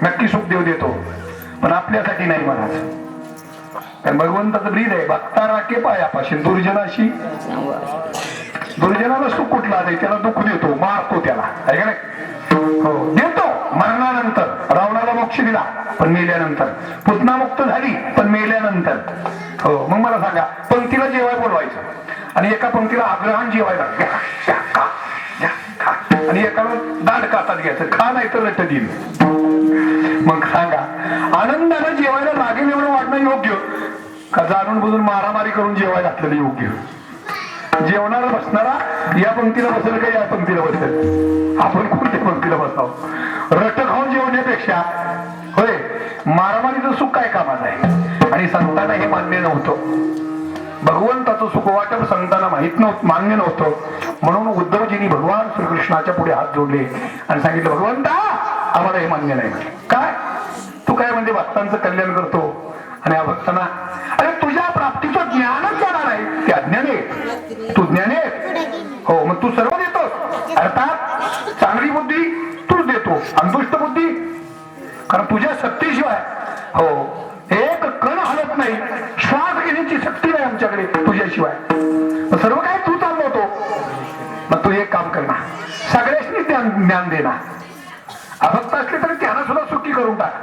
नक्की सुख देव देतो, पण आपल्यासाठी नाही महाराज. कारण भगवंताचं ब्रीद आहे, भक्ता राखे पायापाशी दुर्जनाशी. दुर्जनाला सुख कुठला नाही, त्याला दुःख देतो, मारतो त्याला, आहे का नाही? हो, देतो मरणानंतर. रावणाला मोक्ष दिला पण मेल्यानंतर. पुतना मुक्त झाली पण मेल्यानंतर. हो, मग मला सांगा, पंक्तीला जेवाय बोलवायचं आणि एका पंक्तीला आग्रहान जेवायला आणि एकाला दांड कातात घ्यायचं, खा नाही तर रट देईल. मग सांगा, आनंदानं जेवायला लागेल एवढं वाढणं योग्य का जाणून बुजून मारामारी करून जेवायला घातलेलं योग्य? जेवणाला बसणारा या पंक्तीला बसेल का या पंक्तीला बसेल? आपण कोणत्या पंक्तीला बसावं? रट खाऊन जेवण्यापेक्षा होय मारामारीचं सुख काय कामाचं आहे? आणि संतांना हे मान्य नव्हतं. भगवंताचं सुख वाटप संतांना माहित नव्हतं, मान्य नव्हतं. म्हणून उद्धवजींनी भगवान श्रीकृष्णाच्या पुढे हात जोडले आणि सांगितलं, भगवंता आम्हाला हे मान्य नाही. काय तू काय म्हणजे भक्तांचं कल्याण करतो आणि या भक्तांना, अरे तुझ्या प्राप्तीचं ज्ञानच जाणार आहे. ते अज्ञान आहे, तू ज्ञान आहे. हो, मग तू सर्व देतोस. अर्थात चांगली बुद्धी तूच देतो आणि दुष्ट बुद्धी, कारण तुझ्या सत्तेशिवाय हो एक कण हलत नाही, श्वास घेण्याची शक्ती नाही आमच्याकडे तुझ्याशिवाय. सर्व काय तू चालवतो. मग तू एक काम करणार, सगळ्यांनी ज्ञान देणार. अभक्त असले तरी त्यांना सुद्धा सुखी करून टाक.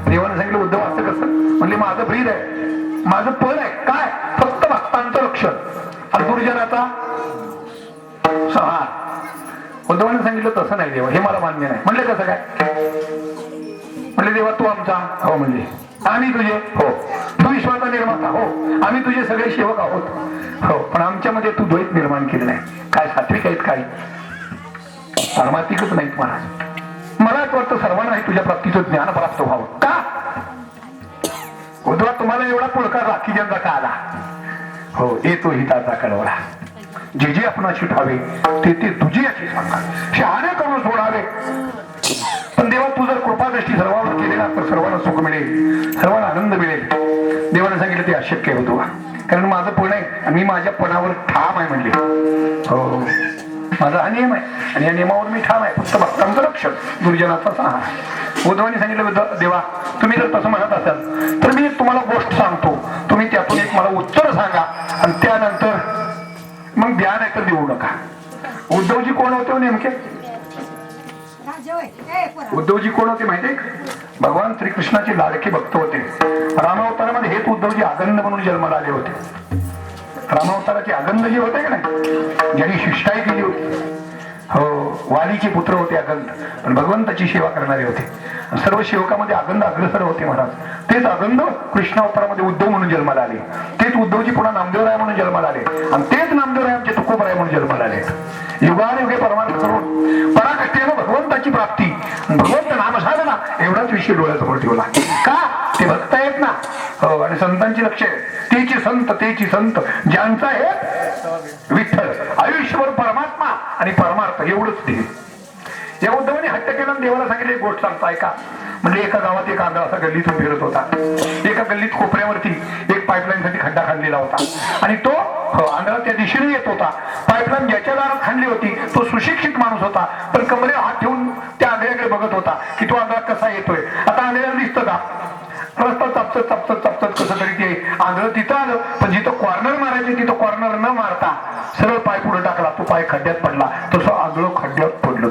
देवाने सांगितलं उद्धव असं कसं? म्हणले माझं ब्रीद आहे, माझं पण आहे. काय? फक्त भक्तांचं रक्षण आणि दुर्जनाचा संहार. उद्धवाने सांगितलं तसं नाही देवा, हे मला मान्य नाही. म्हणले कसं काय? म्हणले देवा तू आमचा. हो म्हणजे आम्ही तुझे. हो, तू विश्वाचा निर्माता. हो, आम्ही तुझे सगळे सेवक आहोत. हो, पण आमच्यामध्ये तू द्वैत निर्माण केले नाही. काय सात्विक आहेत, काही पारमार्थिकच नाहीत महाराज. मला एक वाटतं सर्वांनाही तुझ्या प्राप्तीचं ज्ञान प्राप्त व्हावं. का उद्धवा तुम्हाला एवढा पुळका राखी ज्यांचा का आला? हो, येतो हिताचा कळवळा. जे जे आपणाशी ठावे ते ते तुझी याची सांगा. शहाणे करून सोडावे. पण देवा तू जर कृपादृष्टी सर्वांवर केलेला तर सर्वांना सुख मिळेल, सर्वांना आनंद मिळेल. देवाने सांगितलं ते अशक्य होतो, कारण माझं पण आहे आणि मी माझ्या पणावर ठाम आहे. म्हणले हो, माझा हा नियम आहे आणि या नियमावर मी ठाम आहे. फक्त भक्तांचं रक्षण, दुर्जनाचा संहार. उद्धवाने सांगितलं देवा तुम्ही जर तसं म्हणत असाल तर मी तुम्हाला गोष्ट सांगतो, तुम्ही त्यातून एक मला उत्तर सांगा आणि त्यानंतर मग द्या, नाही तर देऊ नका. उद्धवजी कोण होते नेमके? उद्धवजी कोण होते माहितीये? भगवान श्रीकृष्णाचे लाडके भक्त होते. रामावतारामध्ये हेच उद्धवजी आगंद म्हणून जन्माला आले होते. रामावताराचे आगंद जे होते का नाही, ज्यांनी शिष्टाई केली होती, हो वालीचे पुत्र होते आगंद, पण भगवंताची सेवा करणारे होते. सर्व सेवकामध्ये आगंद अग्रसर होते महाराज. तेच आगंद कृष्णावतारामध्ये उद्धव म्हणून जन्माला आले. तेच उद्धवजी पुन्हा नामदेवराय म्हणून जन्माला आले आणि तेच नामदेवराय आमचे तुकोबराय म्हणून जन्माला आले. युगानुयुगे परमार्थ करून पराकाष्ठेनं भगवंताची प्राप्ती, भगवंत नाम साधना एवढाच विषय डोळ्यासमोर ठेवला. का? ते भक्त आहेत ना. हो, आणि संतांची लक्ष आहे. तेची संत ज्यांचा आहे विठ्ठल, आयुष्यभर परमात्मा आणि परमार्थ एवढंच ते. या उद्धवाने हट्ट केला देवाला सांगितलं एक गोष्ट सांगता ऐका. म्हणजे एका गावात एक आंधळा असा गल्लीतून फिरत होता. एका गल्लीत कोपऱ्यावरती एक पाईपलाईन साठी खड्डा खांदलेला होता आणि तो आंधळा त्या दिशेने येत होता. पाईपलाईन ज्याच्या दारात खांदली होती तो सुशिक्षित माणूस होता, पण कमरेवर हात ठेवून त्या आंधळ्याकडे बघत होता की तो आंधळा कसा येतोय. आता आंधळ्याला दिसतं का? रस्ता चापचत कसं तरी ते आंधळ तिथं आलं, पण जिथं कॉर्नर मारायचे तिथं कॉर्नर न मारता सरळ पाय पुढे टाकला. तो पाय खड्ड्यात पडला. तसं आंधळ खड्ड्यात पडलं.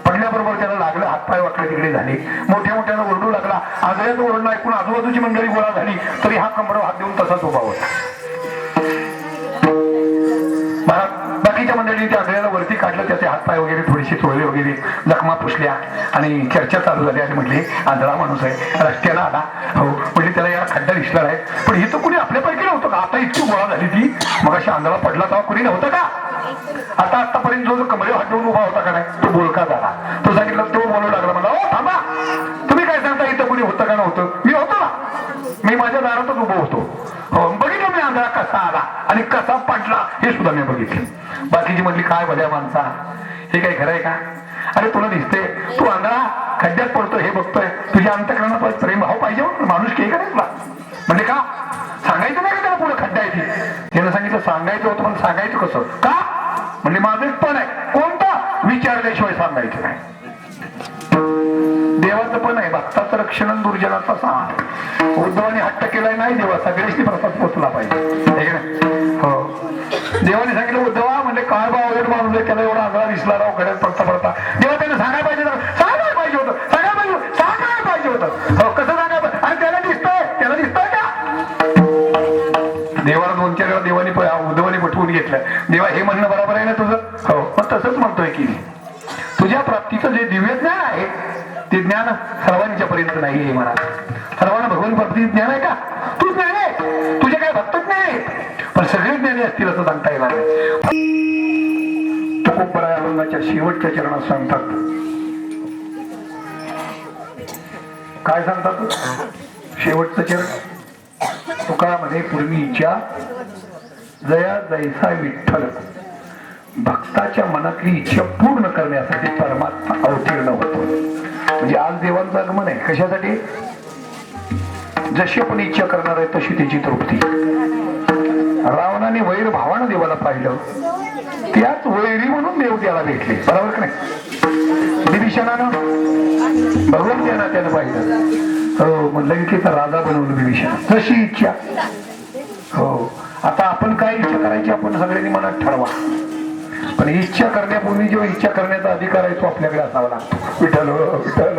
पडल्याबरोबर त्याला लागलं, हातपाय वाकडे तिकडे झाले. मोठ्या मोठ्यानं ओरडू लागला. आंधळ्याचं ओरडणं ऐकून आजूबाजूची मंडळी गोळा झाली, तरी हा कमरेवर हात देऊन तसाच उभा होता. बाकीच्या मंडळींनी त्या आंधळ्याला वरती काढलं, त्याचे हातपाय वगैरे थोडीशी चोळले वगैरे, जखमा पुसल्या आणि चर्चा चालू झाली आणि म्हटले आंधळा माणूस आहे, रस्त्याला आला, हो म्हणजे त्याला या खड्डा दिसला आहे. पण हे तर कुणी आपल्यापैकी नव्हतं का? आता इतकी गोळा झाली ती, मग अशी आंधळा पडला तेव्हा कुणी नव्हतं का? आतापर्यंत जो कमरे हात ठेवून उभा होता का नाही, तो बोलका झाला. तो सांगितलं, तो बोलू लागला मला, ओ थांबा, तुम्ही काय सांगता, इथं कुणी होतं का नव्हतं? मी होतो ना, मी माझ्या दारातच उभं होतो. हो बघितलं मी आंधळा कसा आला आणि कसा पडला हे सुद्धा मी बघितलं. बाकीची म्हणली काय भल्या माणसा, हे काही खरं आहे का? अरे तुला दिसते तू आंधळा खड्ड्यात पडतो हे बघतोय, तुझ्या अंतःकरणात प्रेम भाव पाहिजे, माणूस के करायचा. म्हणजे का सांगायचं नाही का त्याला पुढे खड्डा आहे? त्यानं सांगितलं सांगायचं होतं, पण सांगायचं कसं का? म्हणजे माझं एक पण आहे, कोणता विचारल्याशिवाय सांगायचं नाही. देवाचं पण आहे, भक्ताचं रक्षण दुर्जनाचा साथ. उद्धवाने हट्ट केलाय नाही देवा, सगळ्याशी प्रसाद पोचला पाहिजे. हो देवाने सांगितलं उद्धवा म्हणजे काय बा वगैरे माणूस त्याला एवढा आंधळा दिसला राव घड्यात पडता पडता. देवा त्याने सांगायला पाहिजे, सांगायला पाहिजे होतं, सांगायला पाहिजे होतं. हो कसं सांगायला? आणि त्याला दिसतंय का? देवाला 2-4 वेळा देवाने उद्धवाने पटवून घेतलं. देवा हे म्हणणं बरोबर आहे ना तुझं? हो पण तसंच म्हणतोय की तुझ्या प्राप्तीचं जे दिव्य ज्ञान आहे ते ज्ञान सर्वांच्या पर्यंत नाही आहे. मला सर्वांना भगवान प्राप्ती ज्ञान आहे का? तू ज्ञान आहे, तुझे काय भक्तच नाही, पण सगळे ज्ञानी असतील असं सांगता येणार नाही. तुकोबराय अभंगाच्या शेवटच्या चरणात सांगतात, काय सांगतात? शेवटचं चरण तुकारामध्ये पूर्वीच्या जया जैसा विठ्ठल भक्ताच्या मनातली इच्छा पूर्ण करण्यासाठी परमात्मा अवतीर्ण होतो. म्हणजे आज देवांचं आगमन आहे कशासाठी? जशी आपण इच्छा करणार आहे तशी त्याची तृप्ती. रावणाने वैर भावानं देवाला पाहिलं, त्याच वैरी म्हणून देव त्याला भेटले, बरोबर का नाही? विभीषणानं भगवान त्या नात्यानं पाहिलं, हो मग लंकेचा राजा बनवलं विभीषण, तशी इच्छा. हो आता आपण काय इच्छा करायची आपण सगळ्यांनी मनात ठरवा, पण इच्छा करण्यापूर्वी जो इच्छा करण्याचा अधिकार आहे तो आपल्याकडे असावा लागतो. विठ्ठल विठ्ठल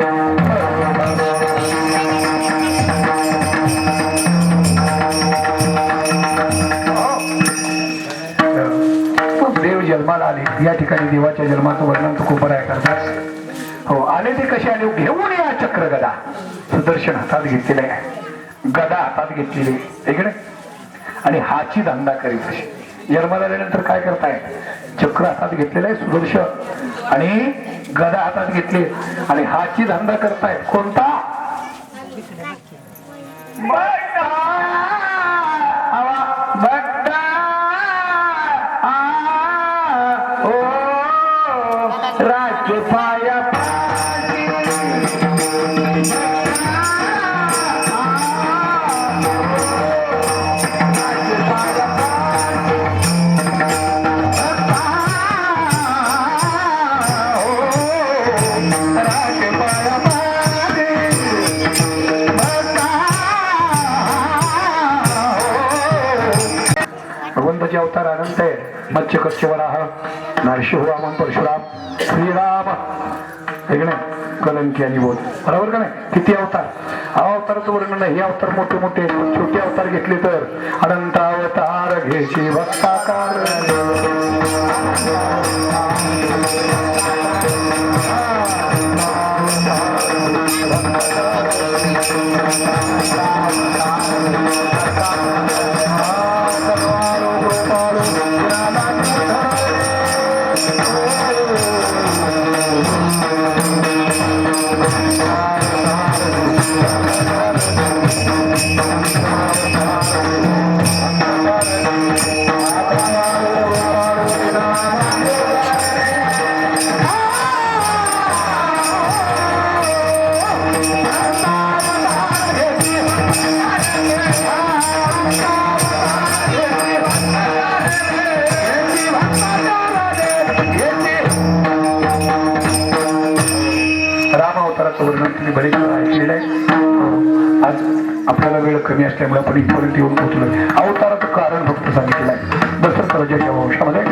देव जन्माला आले. या ठिकाणी देवाच्या जन्माचं वर्णन तुकोबराय करतात. हो आले ते कसे आले? घेऊन या चक्र गदा, सुदर्शन हातात घेतलेले आहे, गदा हातात घेतलेली इकडे आणि हाची धंदा करीत अशी. जन्माला आल्यानंतर काय करताय? चक्र हातात घेतलेलं आहे सुदर्शन आणि गदा हातात घेतली आणि हाची धंदा करताय. कोणता? राजपाया भगवंताचे अवतार अनंत आहे. मत्स्य कच्छ वराह, नरसिंह वामन परशुराम, श्रीराम, कलंकी आणि बोध, बरोबर का नाही? किती अवतार? अवताराचं वर्णन नाही. हे अवतार मोठे मोठे, छोटे अवतार घेतले तर अनंत अवतार घ्यायचे भक्ताकार. वर्णन तुम्ही बरेच ऐकलेलं आहे. आज आपल्याला वेळ कमी असल्यामुळे आपण इथपर्यंत येऊन पोहोचलो. अवताराचं कारण फक्त सांगितलेलं आहे. दशरथ राजाच्या वंशामध्ये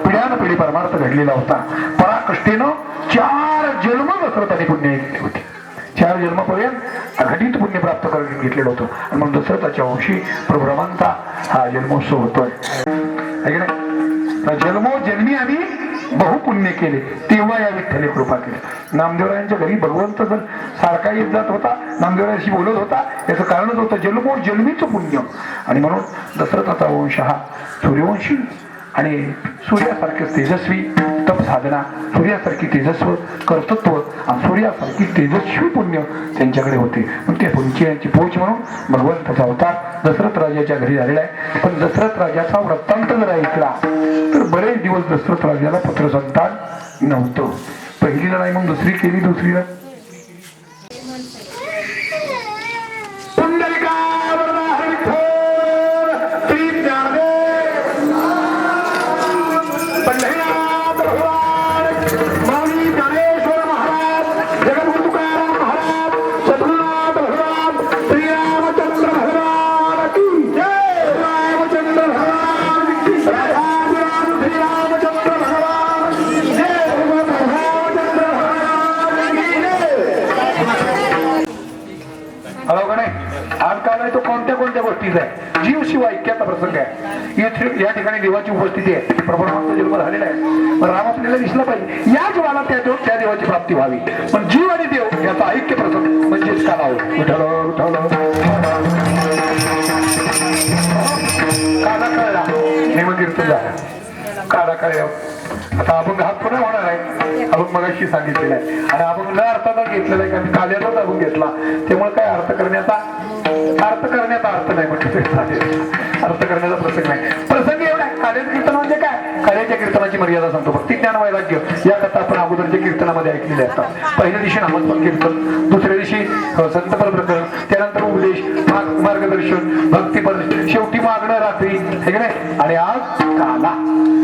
पिढ्यानपिढी परमार्थ घडलेला होता. पराकष्टेनं 4 जन्म दशरथाने पुण्य घेतले होते. 4 जन्मापर्यंत घटित पुण्य प्राप्त करून घेतलेलं होतं आणि मग दशरथाच्या वंशी प्रभू रामांचा हा जन्मोत्सव होतोय. जन्मोजन्मी आम्ही बहुपुण्य केले तेव्हा या विठ्ठले कृपा केली. नामदेवरायांच्या घरी भगवंत जर सारखा येत जात होता, नामदेवरायांशी बोलत होता, याचं कारणच होतं जन्मोजन्मीचं पुण्य. आणि म्हणून दशरथाचा वंश हा सूर्यवंशी आणि सूर्यासारखे तेजस्वी तप साधना, सूर्यासारखी तेजस्व कर्तृत्व आणि सूर्यासारखी तेजस्वी पुण्य त्यांच्याकडे होते. ते पुंची पोच म्हणून भगवंताचा अवतार दशरथ राजाच्या घरी झालेला आहे. पण दशरथ राजाचा वृत्तांत जर ऐकला तर बरेच दिवस दशरथ राजाला पुत्रसंतान नव्हतं. पहिलीला नाही, मग दुसरी केली, दुसरीला कोणत्या गोष्टीचा आहे. जीव शिव ऐक्याचा प्रसंग आहे. इथे या ठिकाणी देवाची उपस्थिती आहे. प्रभूचा जन्म झालेला आहे. पण राम आपल्याला दिसला पाहिजे, या जीवाला त्या देवाची प्राप्ती व्हावी. पण जीव आणि देव याचा ऐक्य प्रसंग म्हणजेच काला काला कळला हेमकीर्तन झाला. काला कळला. आता अभंग हा पुन्हा होणार आहे. अभंग मगाशी सांगितलेला आहे आणि अभंग न अर्थाचा घेतलेला आहे, कारण काल्याचाच अभंग घेतला. त्यामुळे काय अर्थ करण्याचा अर्थ नाही म्हटलं, अर्थ करण्याचा प्रसंग नाही. प्रसंग एवढा आहे. काल्याचं कीर्तन म्हणजे काय? काल्याच्या कीर्तनाची मर्यादा सांगतो. भक्ती ज्ञान वैराग्य या कथा आपण अगोदरच्या कीर्तनामध्ये ऐकलेल्या असतात. पहिल्या दिवशी नामस्मरण कीर्तन, दुसऱ्या दिवशी संतपर प्रकरण, त्यानंतर उपदेश, मार्गदर्शन, भक्तीपर, शेवटी मागणं रात्री, हे की नाही. आणि आज काला.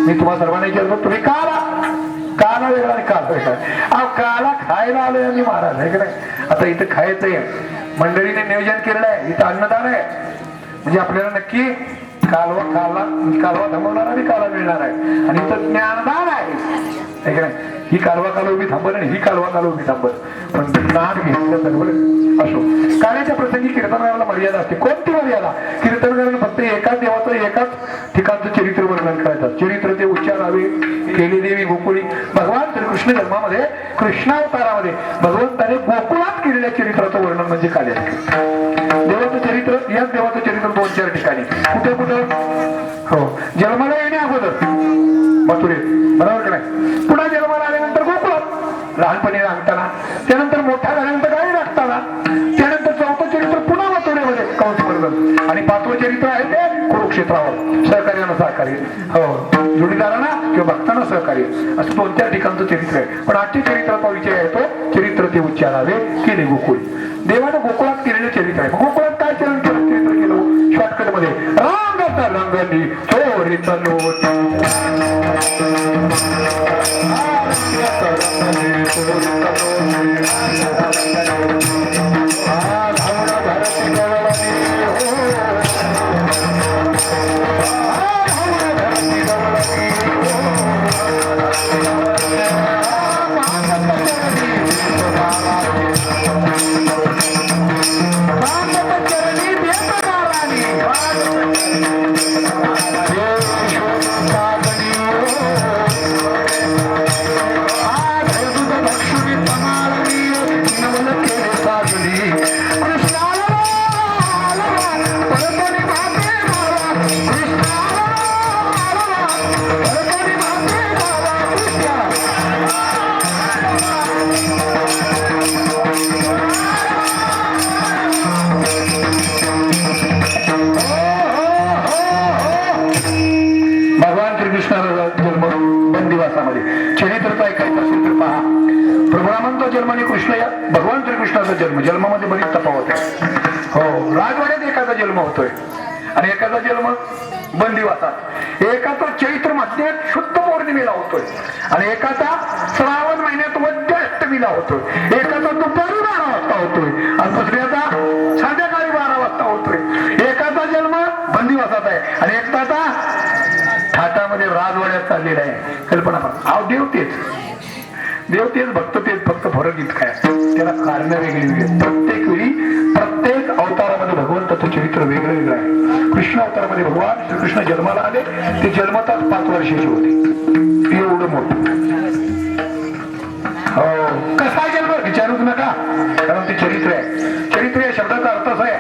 मी तुम्हा सर्वांना विचारतो, तुम्ही काला वेगळा आणि काल वेगळा. काला खायला आलोय आम्ही महाराज, हे की नाही. आता इथं खायचंय, मंडळीने नियोजन केलेलं आहे, इथं अन्नदान आहे. म्हणजे आपल्याला नक्की कालवा थांबवणार आणि काला मिळणार आहे. आणि इथं ज्ञानदान आहे की नाही. ही कालवा उभी थांबल आणि ही कालवा उभी थांबल, पण ज्ञान घेतलं तर असो. काल्याच्या प्रसंगी कीर्तनाला मर्यादा असते. कोणती मर्यादा? कीर्तनकाराने फक्त एकाच देवाचं एकाच ठिकाणचं चरित्र वर्णन करायचं. चरित्र ते उच्चारावे. केली देवी गोकुळी. भगवान श्रीकृष्ण जन्मामध्ये, कृष्णावतारामध्ये भगवंताने गोकुळात केलेल्या चरित्राचं वर्णन म्हणजे काल्या. देवाचं चरित्र, याच देवाचं चरित्र 2-4 ठिकाणी. कुठं हो, जन्माला येण्या अगोदर मथुरेत, बरोबर का नाही. पुन्हा जन्माला आल्यानंतर गोकुळात लहानपणी रांगताना, त्यानंतर मोठ्या झाल्यानंतर गाडी राखताना, त्यानंतर 4थं चरित्र पुन्हा मथुरेमध्ये कंसवर्धन, आणि 5वं चरित्र आहे ते कुरुक्षेत्रावर सहकार्यानं सहकार्य, हो जोडीदारांना किंवा भक्तांना सहकार्य, असं 2-4 ठिकाणचं चरित्र आहे. पण 8 चरित्राचा विषय आहे तो चरित्र ते उच्चारावे केले गोकुळ. देवानं गोकुळात केलेलं चरित्र आहे. गोकुळात काय चरित्र केलं? शॉर्टकट मध्ये रांगता रंगली चोरीत लोट, चरित्रचा ऐकायचं असेल तर पहा. प्रभुरामांचा जन्म आणि कृष्ण या भगवान श्रीकृष्णाचा जन्म, जन्मामध्ये बरीच तफावत आहे. हो, राजवाड्यात एकाचा जन्म होतोय आणि एकाचा जन्म बंदिवासात. एकाचा चैत्र महिन्यात शुद्ध पौर्णिमेला होतोय आणि एकाचा श्रावण महिन्यात वद्य अष्टमीला होतोय. एकाचा दुपारी 12 वाजता होतोय आणि दुसऱ्याचा संध्याकाळी 12 वाजता होतोय. एकाचा जन्म बंदिवासात आहे आणि एकाचा थाटामध्ये राजवाड्यात चाललेला आहे. कल्पना करा. देव तेच भक्त तेच, फक्त फरक इतका आहे, त्याला कारण वेगळी. प्रत्येक वेळी प्रत्येक अवतारामध्ये भगवंताचं चरित्र वेगळं वेगळं आहे. कृष्ण अवतारामध्ये भगवान श्रीकृष्ण जन्माला आले ते जन्मताच 5 वर्षाचे होते, एवढं मोठं. हो, कसा जन्म विचारूच नका, कारण ते चरित्र आहे. चरित्र या शब्दाचा अर्थ असा आहे,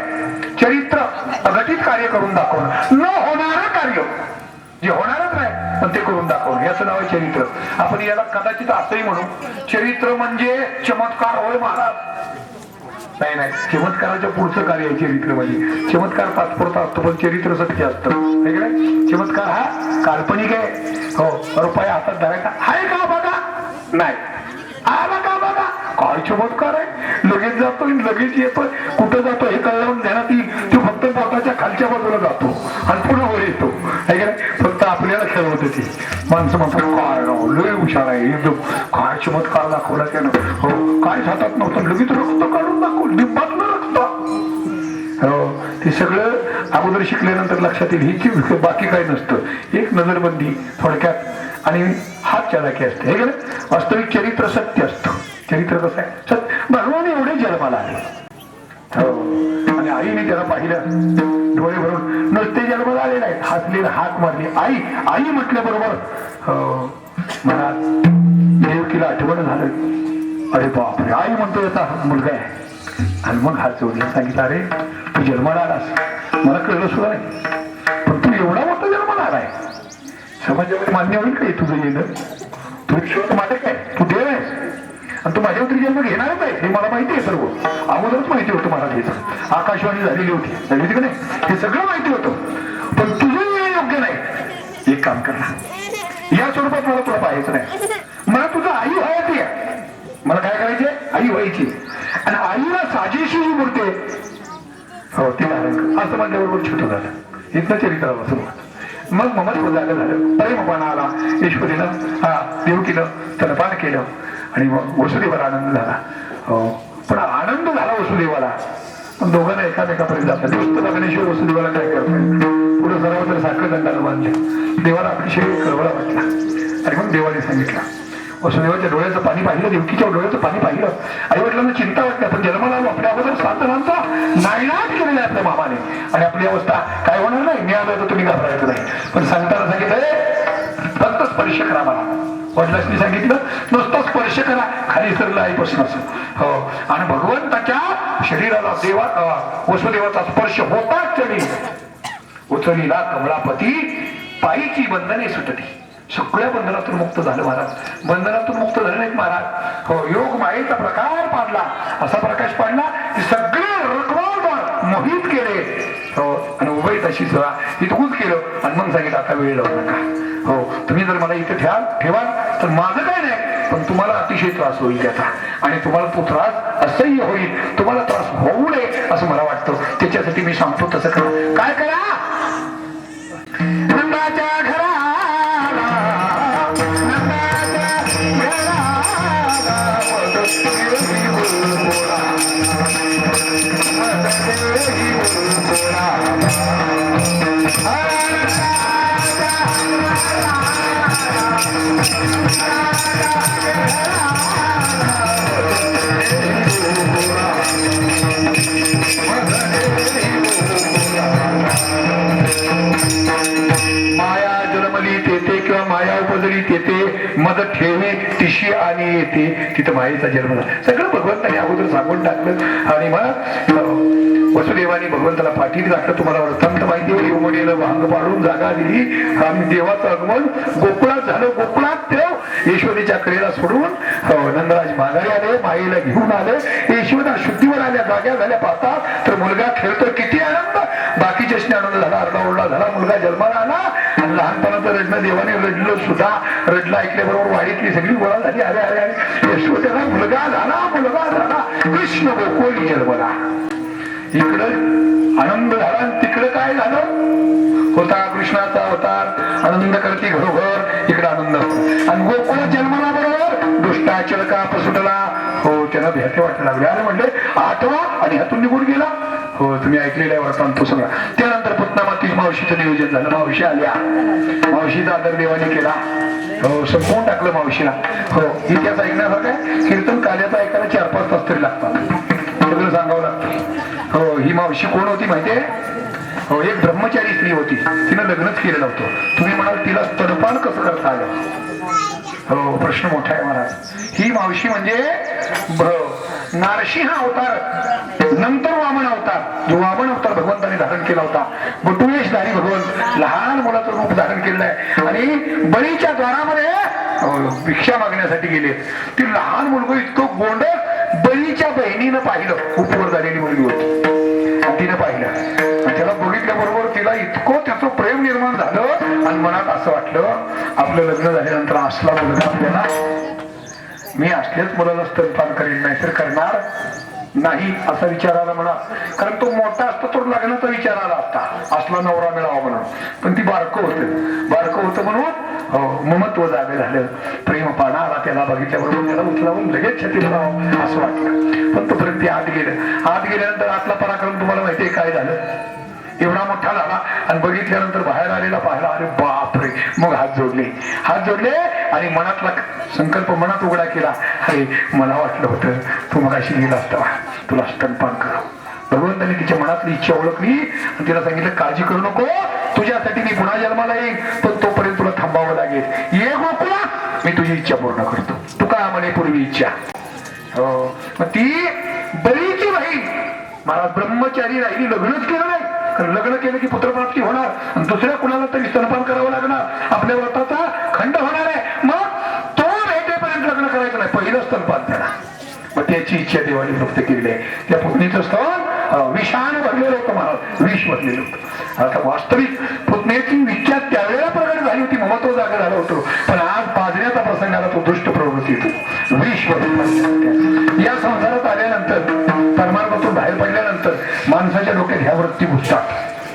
चरित्र अघटित कार्य करून दाखवणं, न होणारं कार्य जे होणारच नाही पण ते करून दाखवणं, याचं नाव आहे चरित्र. आपण याला कदाचित असंही म्हणू, चरित्र म्हणजे चमत्कार होय महाराज. नाही नाही, चमत्काराच्या पुढचं कार्य आहे चरित्र म्हणजे. चमत्कार तात्पुरता असतो पण चरित्र सत्य असतं, नाही. चमत्कार हा काल्पनिक आहे. हो, रुपया हातात धरायचा आहे का बघा, नाही आला का बघा, काय चमत्कार आहे. लगेच जातो लगेच येतो, कुठं जातो हे कळवून देण्यात येईल. तो फक्त पोटाच्या खालच्या बाजूला जातो आणि पुन्हा वर येतो, आहे का नाही. फक्त आपल्याला खेळवत होती माणसं म्हणतात काय लय हुशार आहे एकदम, काय चमत्कार दाखवला त्यानं. हो, काय हातात नव्हतं लगेच रक्त काढून दाखवलं, डिंबातलं रक्त. हो, ते सगळं अगोदर शिकल्यानंतर लक्षात येईल. ही बाकी काही नसतं, एक नजरबंदी थोडक्यात आणि हात चालाकी असते, हे का नाही. वास्तविक चरित्र सत्य असतं. चरित्र कसं आहे, सत्य. भगवान एवढे जन्माला आले, हो, आणि आईने त्याला पाहिलं डोळे भरून. नुसते जन्माला आले नाहीत, हसलेला हाक मारली आई आई म्हटल्याबरोबर हो मला देवकीला आठवण झालं. अरे बापरे, आई म्हणतो याचा मुलगा आहे. आणि मग हात जोडला, सांगितलं अरे तू जन्माला आलास, मला कळलं सुद्धा नाही, पण तू एवढा मोठा जन्माला आलाय. समाजामध्ये मान्य होईल काय तुझं येणं? तू शेवट माझं काय, तू देव आहेस आणि तू माझ्यावरती जन्म घेणारच आहे, हे मला माहिती आहे. सर्व अगोदरच माहिती होतं मला, त्याचं आकाशवाणी झालेली होती का नाही, हे सगळं माहिती होतं. पण तुझं हे योग्य नाही. एक काम कर, या स्वरूपात मला तुला पाहायचं नाही. मला तुझं आई व्हायची आहे. मला काय करायचे, आई व्हायची. आणि आईला साजेशी जी मूर्ती आहे हो ती धारण कर, असं म्हणल्याबरोबर छोटं झालं. इथलं चरित्राला सुरुवात. मग ममत्व जागा झालं, प्रेमपणा आला. ईश्वरीनं देवकीनं त्याला पान केलं आणि मग वसुदेवाला आनंद झाला. हो, पण आनंद झाला वसुदेवाला, पण दोघांना एकामेकापर्यंत जातात. दिवस लागण्याशिवाय वसुदेवाला काय करतात, पुढे सर्व तर साखर दंडाला बांधले. देवाला अतिशय कळवळा वाटला आणि मग देवाने सांगितलं. वसुदेवाच्या डोळ्याचं पाणी पाहिलं, देवकीच्या डोळ्याचं पाणी पाहिलं. आई वडिलांना चिंता वाटते, पण जन्माला आपल्या अगोदर 7 जणांचा नायनाट केलेला आहे आपल्या मामाने, आणि आपली अवस्था काय होणार नाही. मिळालं तर तुम्ही घाबरायचं नाही. पण सांगताना सांगितलं फक्त स्पर्श करा मला. वडिलांनी सांगितलं नुसतं स्पर्श करा, खाली सरला आईपासून असं. हो, आणि भगवंताच्या शरीराला देवा वसुदेवाचा स्पर्श होताच चली उचलीला कमलापती पायीची बंधने सुटली. सगळ्या बंधनातून मुक्त झालं महाराज. बंधनातून मुक्त झाले नाहीत महाराज. हो, योग मायेचा प्रकार पाडला, असा प्रकाश पाडला की सगळे रखवालदार मोहित केले. हो, आणि उभय तशी सहा इतकूच केलं आणि मग सांगितलं आता वेळ लावू नका. हो, तुम्ही जर मला इथे ठेवाल तर माझं काय नाही, पण तुम्हाला अतिशय त्रास होईल त्याचा, आणि तुम्हाला तो त्रास असह्य होईल. तुम्हाला त्रास होऊ नये असं मला वाटतं. त्याच्यासाठी मी सांगतो तसं करा. काय करा, नंदाच्या घरा माया जन्मली तेथे किंवा माया उपजली तेथे मद ठेवी तिशी आणि येते, तिथं मायेचा जन्म झाला. सगळं भगवंताने अगोदर सांगून टाकलं. आणि मग वसुदेवाने भगवंताला पाठीत घातलं. तुम्हाला वृत्तांत माहिती आहे, यमुनेला भांग पाडून जागा दिली आणि देवाचं आगमन गोकुळात झालं. गोकुळात देव यशोदेच्या कडेला सोडून नंदराज माघारी आले, माईला घेऊन आले. यशोदा शुद्धीवर आल्या, जाग्या झाल्या पाहतात तर मुलगा खेळतो. किती आनंद, बाकीच्या आनंद झाला, आरडाओरडा झाला. मुलगा जन्माला आला आणि लहानपणाचं रडणं देवाने रडलं सुद्धा. रडलं ऐकल्याबरोबर वाडीतली सगळी गोळा झाली. अरे अरे अरे, यशोदेला मुलगा झाला, मुलगा झाला, कृष्ण गोकुळी जन्मला. इकडं आनंद झाला, तिकडं काय झालं, होता कृष्णाचा अवतार, आनंद करते घरोघर, इकडे आनंद. आणि गोकुळ जन्माला बरोबर दुष्टाचल का सुटला. हो, त्यांना भ्याते वाटायला लागले. अरे म्हणले आठवा आणि ह्यातून निघून गेला. हो, तुम्ही ऐकलेला आहे वर्तमान तो सगळा. त्यानंतर पुतनामाती मावशीचं नियोजन झालं. मावशी आल्या, मावशीचा आदर देवाने केला. हो, संपवून टाकलं मावशीला. हो, इतिहास ऐकण्यासारखं आहे. कीर्तन कार्याचा ऐकायला 4-5 तास तरी लागतात, सगळं सांगावं लागतं. हो, ही मावशी कोण होती माहितीये? हो, एक ब्रह्मचारी स्त्री होती, तिनं लग्नच केलं नव्हतं. तुम्ही म्हणाल तिला स्तनपान कसं करता आलं? हो, प्रश्न मोठा आहे महाराज. ही मावशी म्हणजे नारसिंह अवतार, नंतर वामन अवतार. जो वामन अवतार भगवंताने धारण केला होता, बटुवेशधारी भगवंत लहान मुलाचं रूप धारण केलेलं आहे आणि बळीच्या द्वारामध्ये भिक्षा मागण्यासाठी गेले. ती लहान मुलगा इतकं गोंडस बळीच्या बहिणीनं पाहिलं, उपवर झालेली मुलगी होती आणि तिनं पाहिलं आणि त्याला बघितल्याबरोबर तिला इतकं त्याचं प्रेम निर्माण झालं आणि मनात असं वाटलं आपलं लग्न झाल्यानंतर असला मुलगा आपल्याला, मी असल्याच मुलाला स्तनपान करेल, नाही तर करणार नाही असा विचार आला म्हणा. कारण तो मोठा असतो तो लग्नाचा विचार आला असता, असला नवरा मिळावा म्हणून. पण ती बारकं होतं म्हणून ममत्व जागे झालं, प्रेम पाना आला त्याला. बघितल्याबरोबर त्याला उचलावून लगेच छातीला लावावं असं वाटलं. पण तोपर्यंत ते आत गेल्यानंतर आतला पराक्रम तुम्हाला माहितीये काय झालं. एवढा मोठा झाला आणि बघितल्यानंतर बाहेर आलेला पाहिला, अरे बापरे. मग हात जोडले आणि मनातला संकल्प मनात उघडा केला. अरे मला वाटलं होतं तू मग अशी गेला असता, तुला स्तनपान करा. भगवंताने तिच्या मनातली इच्छा ओळखली आणि तिला सांगितलं काळजी करू नको, तुझ्यासाठी मी पुन्हा जन्माला येईन, पण तोपर्यंत तुला थांबावं लागेल. ये गोकुळा, मी तुझी इच्छा पूर्ण करतो. तू काय म्हणे पूर्वी इच्छा. हो, मग ती बळीची बहीण महाराज ब्रह्मचारी राहिली, लग्नच केलं नाही. कारण लग्न केलं की पुत्रप्राप्ती होणार आणि दुसऱ्या कुणाला तरी स्तनपान करावं लागणार, आपल्या व्रताचा खंड होणार आहे. मग तो भेटेपर्यंत लग्न करायचं नाही, पहिलं स्तनपान त्याला. मग त्याची इच्छा देवाने व्यक्त केली आहे. त्या पुतणीचं स्तन विषाण भरलेलं होतं महाराज, विष भरलेलं होतं. आता वास्तविक पुतण्याची इच्छा त्यावेळेला प्रगट झाली होती, ममत्व जागा झालं होतं. पण आज पाजण्याचा प्रसंग आला, तो दुष्ट प्रवृत्ती येतो, विष भरलेलं. या संसारात आल्यानंतर, परमार्थातून बाहेर पडल्यानंतर माणसाच्या डोक्यात ह्या वृत्ती घुसतात.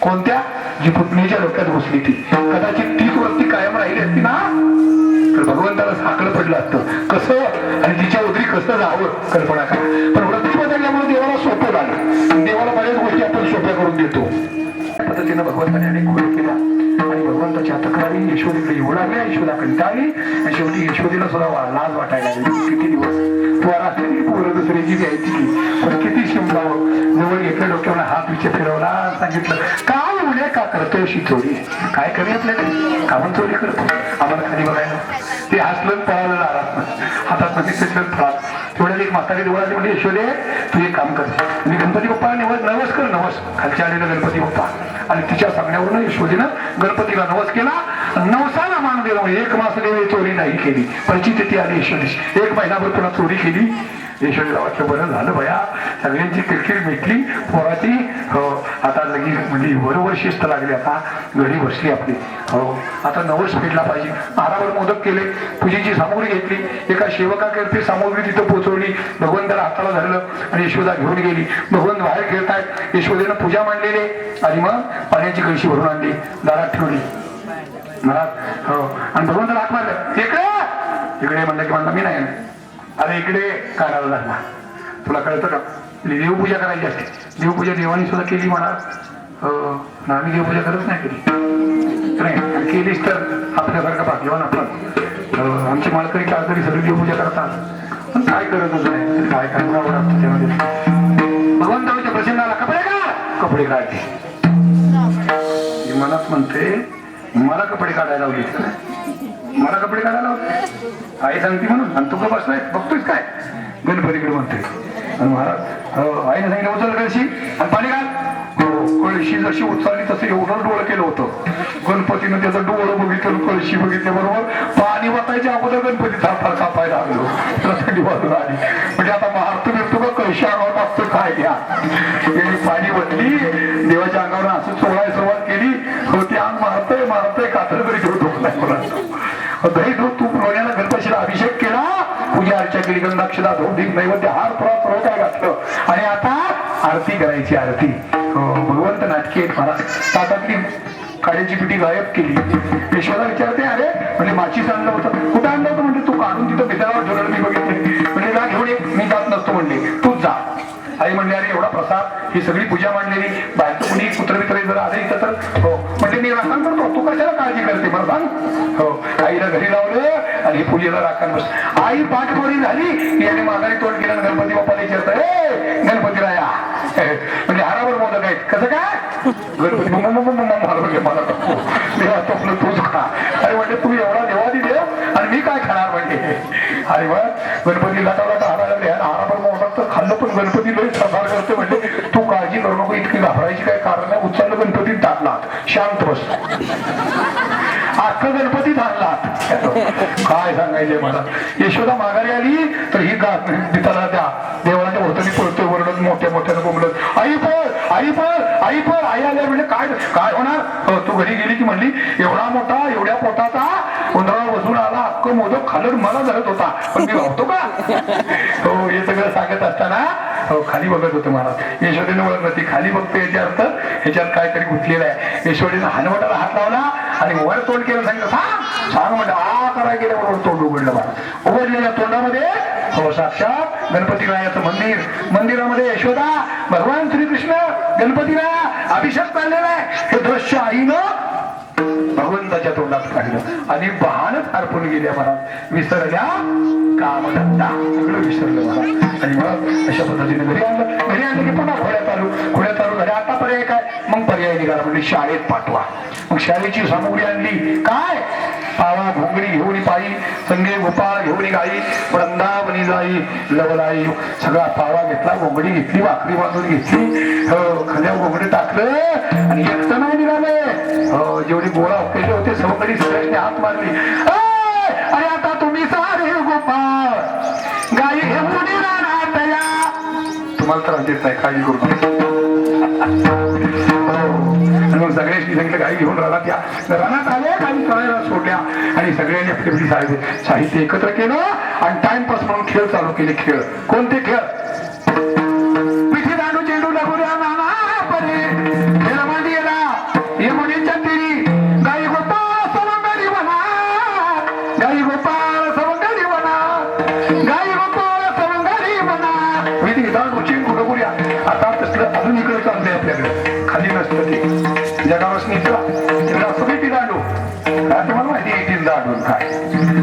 कोणत्या? जी पुतणीच्या डोक्यात घुसली ती. कदाचित तीच वृत्ती कायम राहिली असती ना, तर भगवंताला साकडं पडलं असतं. कसं आणि तिच्या उदरी कसं जावं कल्पना करा. पण वृत्ती बदलल्यामुळे देवाला सोपं झालं. देवाला बऱ्याच गोष्टी आपण सोप्या करून देतो. पद्धतीनं भगवंताने अनेक गोष्टी केल्या आणि भगवंताच्या तक्रारी यशोदेकडे येऊ लागल्या. यशोदा कंटाळली आणि शेवटी यशोदेला सुद्धा लाज वाटायला लागली. किती दिवस पोरा असलेली पोरं दुसऱ्याची द्यायची, पण किती शिमगावं. जवळ घेतलं, डोक्यावर हात विचार फिरवला, सांगितलं काय उद्या का करतोय अशी चोरी. काय करी आपल्याकडे कामं चोरी करतो, आम्हाला खाली बघायला. ते हसलं पळालं दारात, हातात मध्ये पेटलं फळा. तेवढ्या एक म्हातारी जवळ आली, म्हणजे यशोदे तू एक काम कर, मी गणपती बाप्पा नवस कर. नवस खालच्या आलेला गणपती बाप्पा आणि तिच्या सांगण्यावरून यशोदेनं गणपतीला नवस केला. नवसाला मान दिला. एक मास देवी चोरी नाही केली, परिचिती आली यशोदेशी. एक महिनाभर पुन्हा चोरी केली. यशोदेला वाटलं बरं झालं भया, सगळ्यांची किरकिर मिटली, पोराची आता लगेच म्हणजे बरोबर शिस्त लागली. आता घरी बसली आपली. आता नवस फेडला पाहिजे. हारावर मोदक केले, पूजेची सामुग्री घेतली, एका सेवकाकडे सामुग्री तिथं पोहोचवली. भगवंताला हाताला धरलं आणि यशोदा घेऊन गेली. भगवंत बाहेर खेळतायत, यशोदेनं पूजा मांडलेली आणि मग पाण्याची कळशी भरून आणली, दारात ठेवली महाराज. आणि भगवंताला हात मारलं, इकडे म्हणलं की म्हणलं मी नाही. अरे इकडे काढायला लागला. तुला कळतं का, देवपूजा करायची असते. देवपूजा देवानी सुद्धा केली म्हणा, आम्ही देवपूजा करत नाही केली. केलीच तर आपल्यासारखं भाग्यवान आपण. आमची माळकरी काळकरी सगळी देवपूजा करतात, पण काय करतच नाही. काय करणार असतं त्यामध्ये. भगवंताच्या प्रसंगाला कपडे काढते. मनात म्हणते मला कपडे काढायला लावली, मला कपडे काढायला लावले. आई सांगते म्हणून आणि तू का बसलाय बघतोयस काय. गणपतीकडे म्हणते आणि महाराज आईने सांगितलं उचल कळशी आणि पाणी घाल. कळशी जशी उचलली तसं एवढं डोळं केलं होतं. गणपतीनं त्याचं डोळं बघितलं, कळशी बघितल्याबरोबर पाणी वाटायच्या अगोदर गणपती थारथार कापायला लागलो. थंडी वाजून आली. म्हणजे आता मारतो बिरतो का कळशी अंगावर टाकतो काय घ्या. पाणी वटली, देवाच्या अंगावर असं चोळायला सुरुवात केली. ते अंग मारतय कातर तरी घेऊ ठोकलाय मला. दही दूध तूप लोण्याला गणपतीला अभिषेक केला, पूजा अर्चा केली, गंधाक्षदा धूप नैवेद्य हार थोडा सर्व काय घातलं आणि आता आरती करायची. आरती भगवंत नाटकी आहेत महाराज. ताटातली काड्याची पिठी गायब केली. यशोदा विचारते अरे म्हणजे माचीस आणलं होतं, कुठं आणलं होतं. म्हणजे तू काढून तिथं भितरावर ठेवलं, मी बघितले. म्हणजे जा घेऊन ये, मी जात नसतो म्हणले, तूच जा. आई म्हणले अरे एवढा प्रसाद, ही सगळी पूजा मांडलेली, बाहेरचं कुणी कुत्रबित्र जर आलं इथं तर हो म्हणजे मी राखण करतो, तू कशाला काळजी करते मला सांग. हो आईला घरी लावलं आणि पूजेला राखण बस. आई पाठबोरी झाली, याने माघारी तोंड केलं. गणपती बाप्पाला विचारतं, ए गणपती राया म्हणजे हारावर मोदक आहेत कसं काय गणपती मला देवा तोपलं तूच खा. अरे म्हणजे तू एवढा देवादी देव आणि मी काय खाणार म्हणजे. अरे मग गणपती लाटा हारायला लागले हारावर मोदक तर खाल्लं पण गणपती लई सरदार करते म्हणजे तू काळजी करू नको इतकी घाबरायची काय कारण नाही. उचललं गणपतीत टाकला शांत बस अख्खं गणपती आणलात. काय सांगायचे मला. यशोदा माघारी आली तर ही त्याला त्या देवळाच्या भोवतानी पळतोय वरडत मोठ्या मोठ्यानं बोंबलत आई पळ आई पळ आई पळ. आई आल्या म्हणजे काय काय होणार. तू घरी गेली की म्हणली एवढा मोठा एवढ्या पोटाचा उंदरावर बसून आला अख्खं मोदक खाल्लं मला धरत होता पण मी भावतो का. हो हे सगळं सांगत असताना खाली बघत होतं मला. यशोदेनं ओळखलं ती खाली बघते याच्या अर्थ ह्याच्यात काहीतरी गुंतलेलं आहे. यशोदेनं हनुवटाला हात लावला आणि वर तोंड केलं सांगितलं सांग सांग म्हणजे आ करायला गेल्याबरोबर तोंड उघडलं मला. उघडलेल्या तोंडामध्ये हो साक्षात गणपती रायाचं मंदिर. मंदिरामध्ये यशोदा भगवान श्रीकृष्ण गणपतीला अभिषेक चाललेला आहे हे दृश्य आईनं भगवंताच्या तोंडात काढलं आणि बहानच हरपून गेल्या मला. विसरल्या कामधंदा सगळं विसरलं मला. आणि मग अशा पद्धतीने घरी आणलं की पुन्हा खोड्यात आलो घरी. आता पर्याय काय मग पर्याय निघाला म्हणजे शाळेत पाठवा. मग शाळेची सामुग्री आणली काय पावा घोंगडी घेऊन पायी संगे गोपाळ घेऊन गाई वृंदावनी जाई लवलाई. सगळा पावा घेतला घोंगडी घेतली भाकरी बांधून घेतली खाल्या घोंगडी टाकलं आणि एक नाव निघाले. जेवढे गोळा केले होते सवकडी सगळ्यांनी हात मारली. अरे आता तुम्ही सारे गोपाळ गाई घेऊन राहणार तया. तुम्हाला त्रास देत नाही काळजी करू नका. मग सगळ्यांनी सांगितलं गाई घेऊन राहणार त्या रानात आले काही करायला सोडल्या आणि सगळ्यांनी आपली साहित्य एकत्र केलं आणि टाइमपास म्हणून खेळ चालू केले. खेळ कोणते खेळ पिठी दांडू चेंडू लगोऱ्या नाना परे खेळ मध्ये गेला यमुनेच्या तिरी गाई गोपाळ सवंगडी म्हणा गाई गोपाळ सवंगडी म्हणा गाई गोपाळ सवंगडी म्हणा. पिठी दांडू चेंडू लगोऱ्या आता तसलं अजून इकडे चाललंय आपल्याकडे खाली नसतं ते जगावरच निघला असं पिठी दांडू तुम्हाला माहिती आहे तीन दांडून काय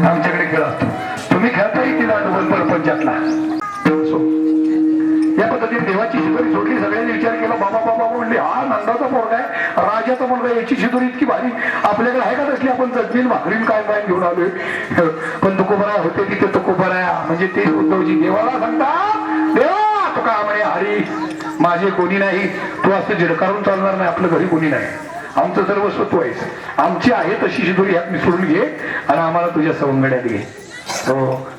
आमच्याकडे खेळ असतो. तुम्ही खेळता येतील दांडू परपंचातला. या पद्धतीने देवाची शिदोरी सोडली. सगळ्यांनी विचार केला बाबा बाबा म्हणले हा नंदाचा पोरगा आहे राजाचा मुलगा याची शिदोरी इतकी भारी आपल्याकडे आहे का तसली. आपण जजमीन भाकरीन काय काय घेऊन आलोय. पण तुकोबरा होते तिथे तुकोबरा म्हणजे ते उद्धवजी देवाला सांगता देवा तुका म्हणे हरी माझे कोणी नाही. तू असं झिडकारून चालणार नाही. आपलं घरी कोणी नाही. आमचं सर्वस्व तू आहेस. आमची आहे तशी शिदोरी ह्यात मिसळून घे आणि आम्हाला तुझ्या सवंगड्यात घे.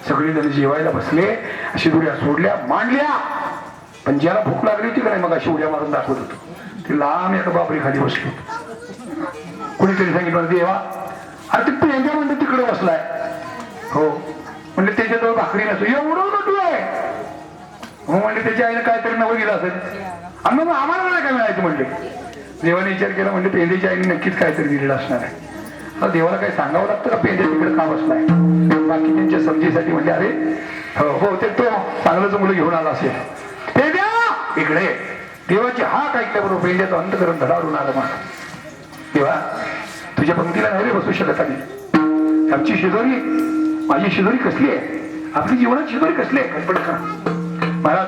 सगळे जण जेवायला बसले शिदोऱ्या सोडल्या मांडल्या. पण ज्याला भूक लागली होती का नाही मग अशी उड्या मारून दाखवत होतो ते लांब एका बापरी खाली बसलो. कुणीतरी सांगितलं देवा अरे ते पेंड्या म्हणतो तिकडे बसलाय. हो म्हणजे त्याच्याजवळ भाकरी नसतो एवढं नटू आहे. हो म्हणजे त्याच्या आईने काहीतरी नवं गेलं असेल आणि मग आम्हाला नाही काय मिळायचं म्हणले. देवाने विचार केला म्हणजे पेंड्याच्या आईने नक्कीच काहीतरी दिलेलं असणार आहे. देवाला काही सांगावं लागतं का पेंड्या तिकडे का बसलाय. बाकी त्यांच्या समजीसाठी म्हणजे अरे हो ते तो चांगलंच मुलं घेऊन आला असेल. पेंड्या इकडे देवाची हाक ऐकल्याबरोबर पेंड्याचं अंतकरण धडावून आलं मला. देवा तुझ्या पंक्तीला नाही बसू शकत आम्ही. आमची शिदोरी माझी शिदोरी कसली आहे आपली जीवनात शिदोरी कसली आहे कल्पना करा. महाराज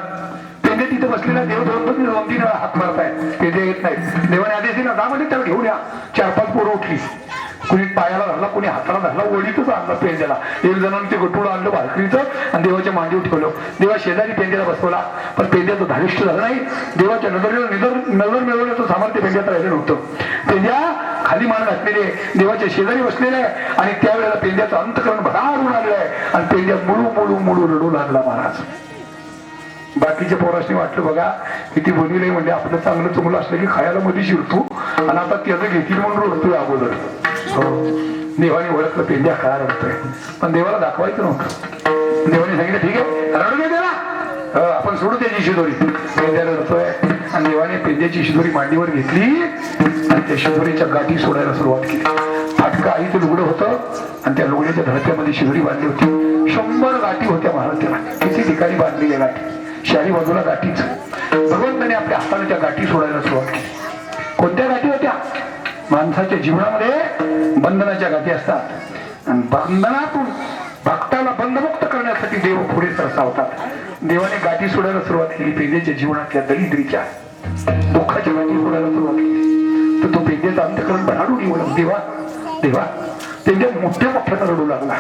पेंडे तिथे बसलेला देव दोन तीन हात मारताय पेंडे येत नाहीत. देवाने आदेश दिला जा म्हणजे त्याला घेऊन या. 4-5 पोरं उठली. कुणी पायाला धरला कुणी हाताला धरला ओढीतच आणला पेंड्याला. एक जणांनी ते गटूळ आणलं भाकरीचं आणि देवाच्या मांडीवर ठेवलं. देवा शेजारी पेंड्याला बसवला पण पेंड्याचं धारिष्ट झालं नाही. देवाच्या नजर मिळवण्याचं सामर्थ्य पेंड्यात राहिलं नव्हतं. पेंड्या खाली मान घातलेले देवाच्या शेजारी बसलेले आहे आणि त्यावेळेला पेंड्याचं अंतकरण भरारून आलेलं आहे आणि पेंड्यात मुळू रडू लागला महाराज. बाकीच्या पोरासनी वाटलं बघा किती बनवलंय म्हणजे आपलं चांगलं चुंगलं असलं की खायला मध्ये शिरतो आणि आता त्याचं घेतील म्हणून रडतोय अगोदर. हो देवाने ओळखलं पेंड्या काय रडतोय पण देवाला दाखवायचं नव्हतं. देवाने सांगितलं ठीक आहे रडू दे देवा आपण सोडू त्याची शिदोरी. पेंड्याला रडतोय आणि देवाने पेंड्याची शिदोरी मांडीवर घेतली आणि त्या शिदोरीच्या गाठी सोडायला सुरुवात केली. फाटका आईचं लुगडं होतं आणि त्या लुगड्याच्या धडक्यामध्ये शिदोरी बांधली होती. 100 गाठी होत्या महाराज त्याला किती ठिकाणी बांधलेल्या गाठी. शारी बाजूला गाठीच भगवंताने आपल्या हाताने त्या गाठी सोडायला सुरुवात केली. कोणत्या गाठी होत्या माणसाच्या जीवनामध्ये बंधनाच्या गाठी असतात आणि बंधनातून भक्ताला बंधमुक्त करण्यासाठी देव पुढे सरसावतात. देवाने गाठी सोडायला सुरुवात केली पेंद्याच्या जीवनातल्या दरिद्रीच्या दुःखाच्या गाठी सोडायला सुरुवात केली तर तो पेंद्याचा अंतकरण बनाडून निवडला देवा देवा पेंद्या मोठ्या मोठ्यानं रडू लागला.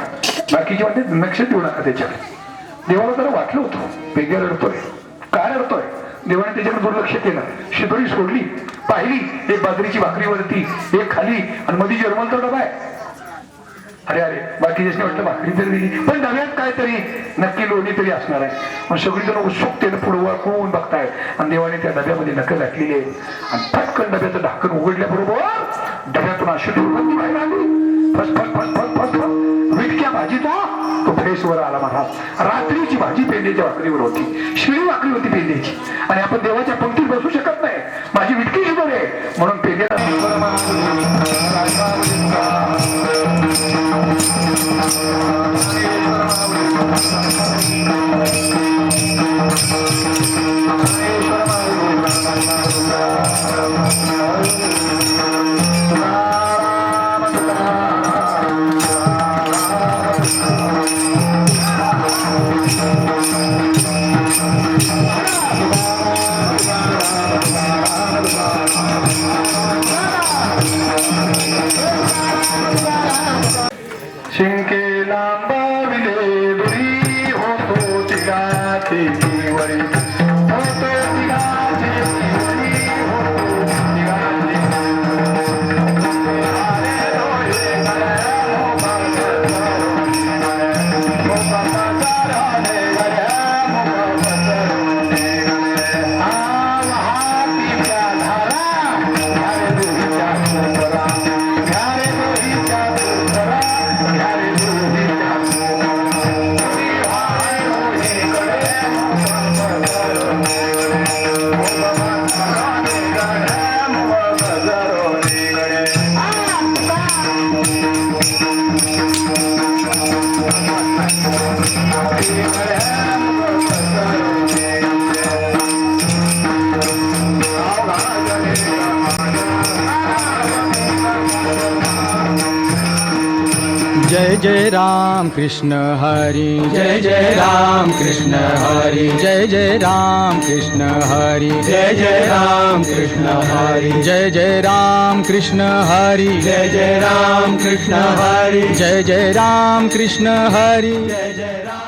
बाकीच्या वाटत लक्ष देऊ नका त्याच्याकडे. देवाला जरा वाटलं होतं पेंद्या रडतोय काय रडतोय. देवाने त्याच्याकडे दुर्लक्ष केलं. शिदोरी सोडली पाहिली एक बाजरीची भाकरीवरती एक खाली आणि मध्ये जर्मलचा डबा आहे. अरे अरे बाकीच्या वाटलं भाकरी तरी दिली पण डब्यात काय तरी नक्की लोणी तरी असणार आहे. मग सगळीजण उत्सुकतेनं पुढे वाकून बघताय आणि देवाने त्या डब्यामध्ये नकल घातलेली आहे आणि पटकन डब्याचं ढाकण उघडल्याबरोबर डब्यातून अशी दुर्गंधी बाहेर आली. फस फस फस फस फस फस विटक्या भाजीचा तो फेसवर आला महाराज. रात्रीची भाजी पेंद्याच्या भाकरीवर होती. शिळी भाकरी होती पेंद्याची आणि आपण देवाच्या पंक्तीत बसू शकत नाही. माझी विटकी शिवर आहे म्हणून पेंद्याला शिंके लांबविले दुरी होतो तिघाचे वरी होतो तिघाचे वरी होतो जय जय राम कृष्ण हरि जय जय राम कृष्ण हरि जय जय राम कृष्ण हरि जय जय राम कृष्ण हरि जय जय राम कृष्ण हरि जय जय राम कृष्ण हरि जय जय राम कृष्ण हरि जय जय राम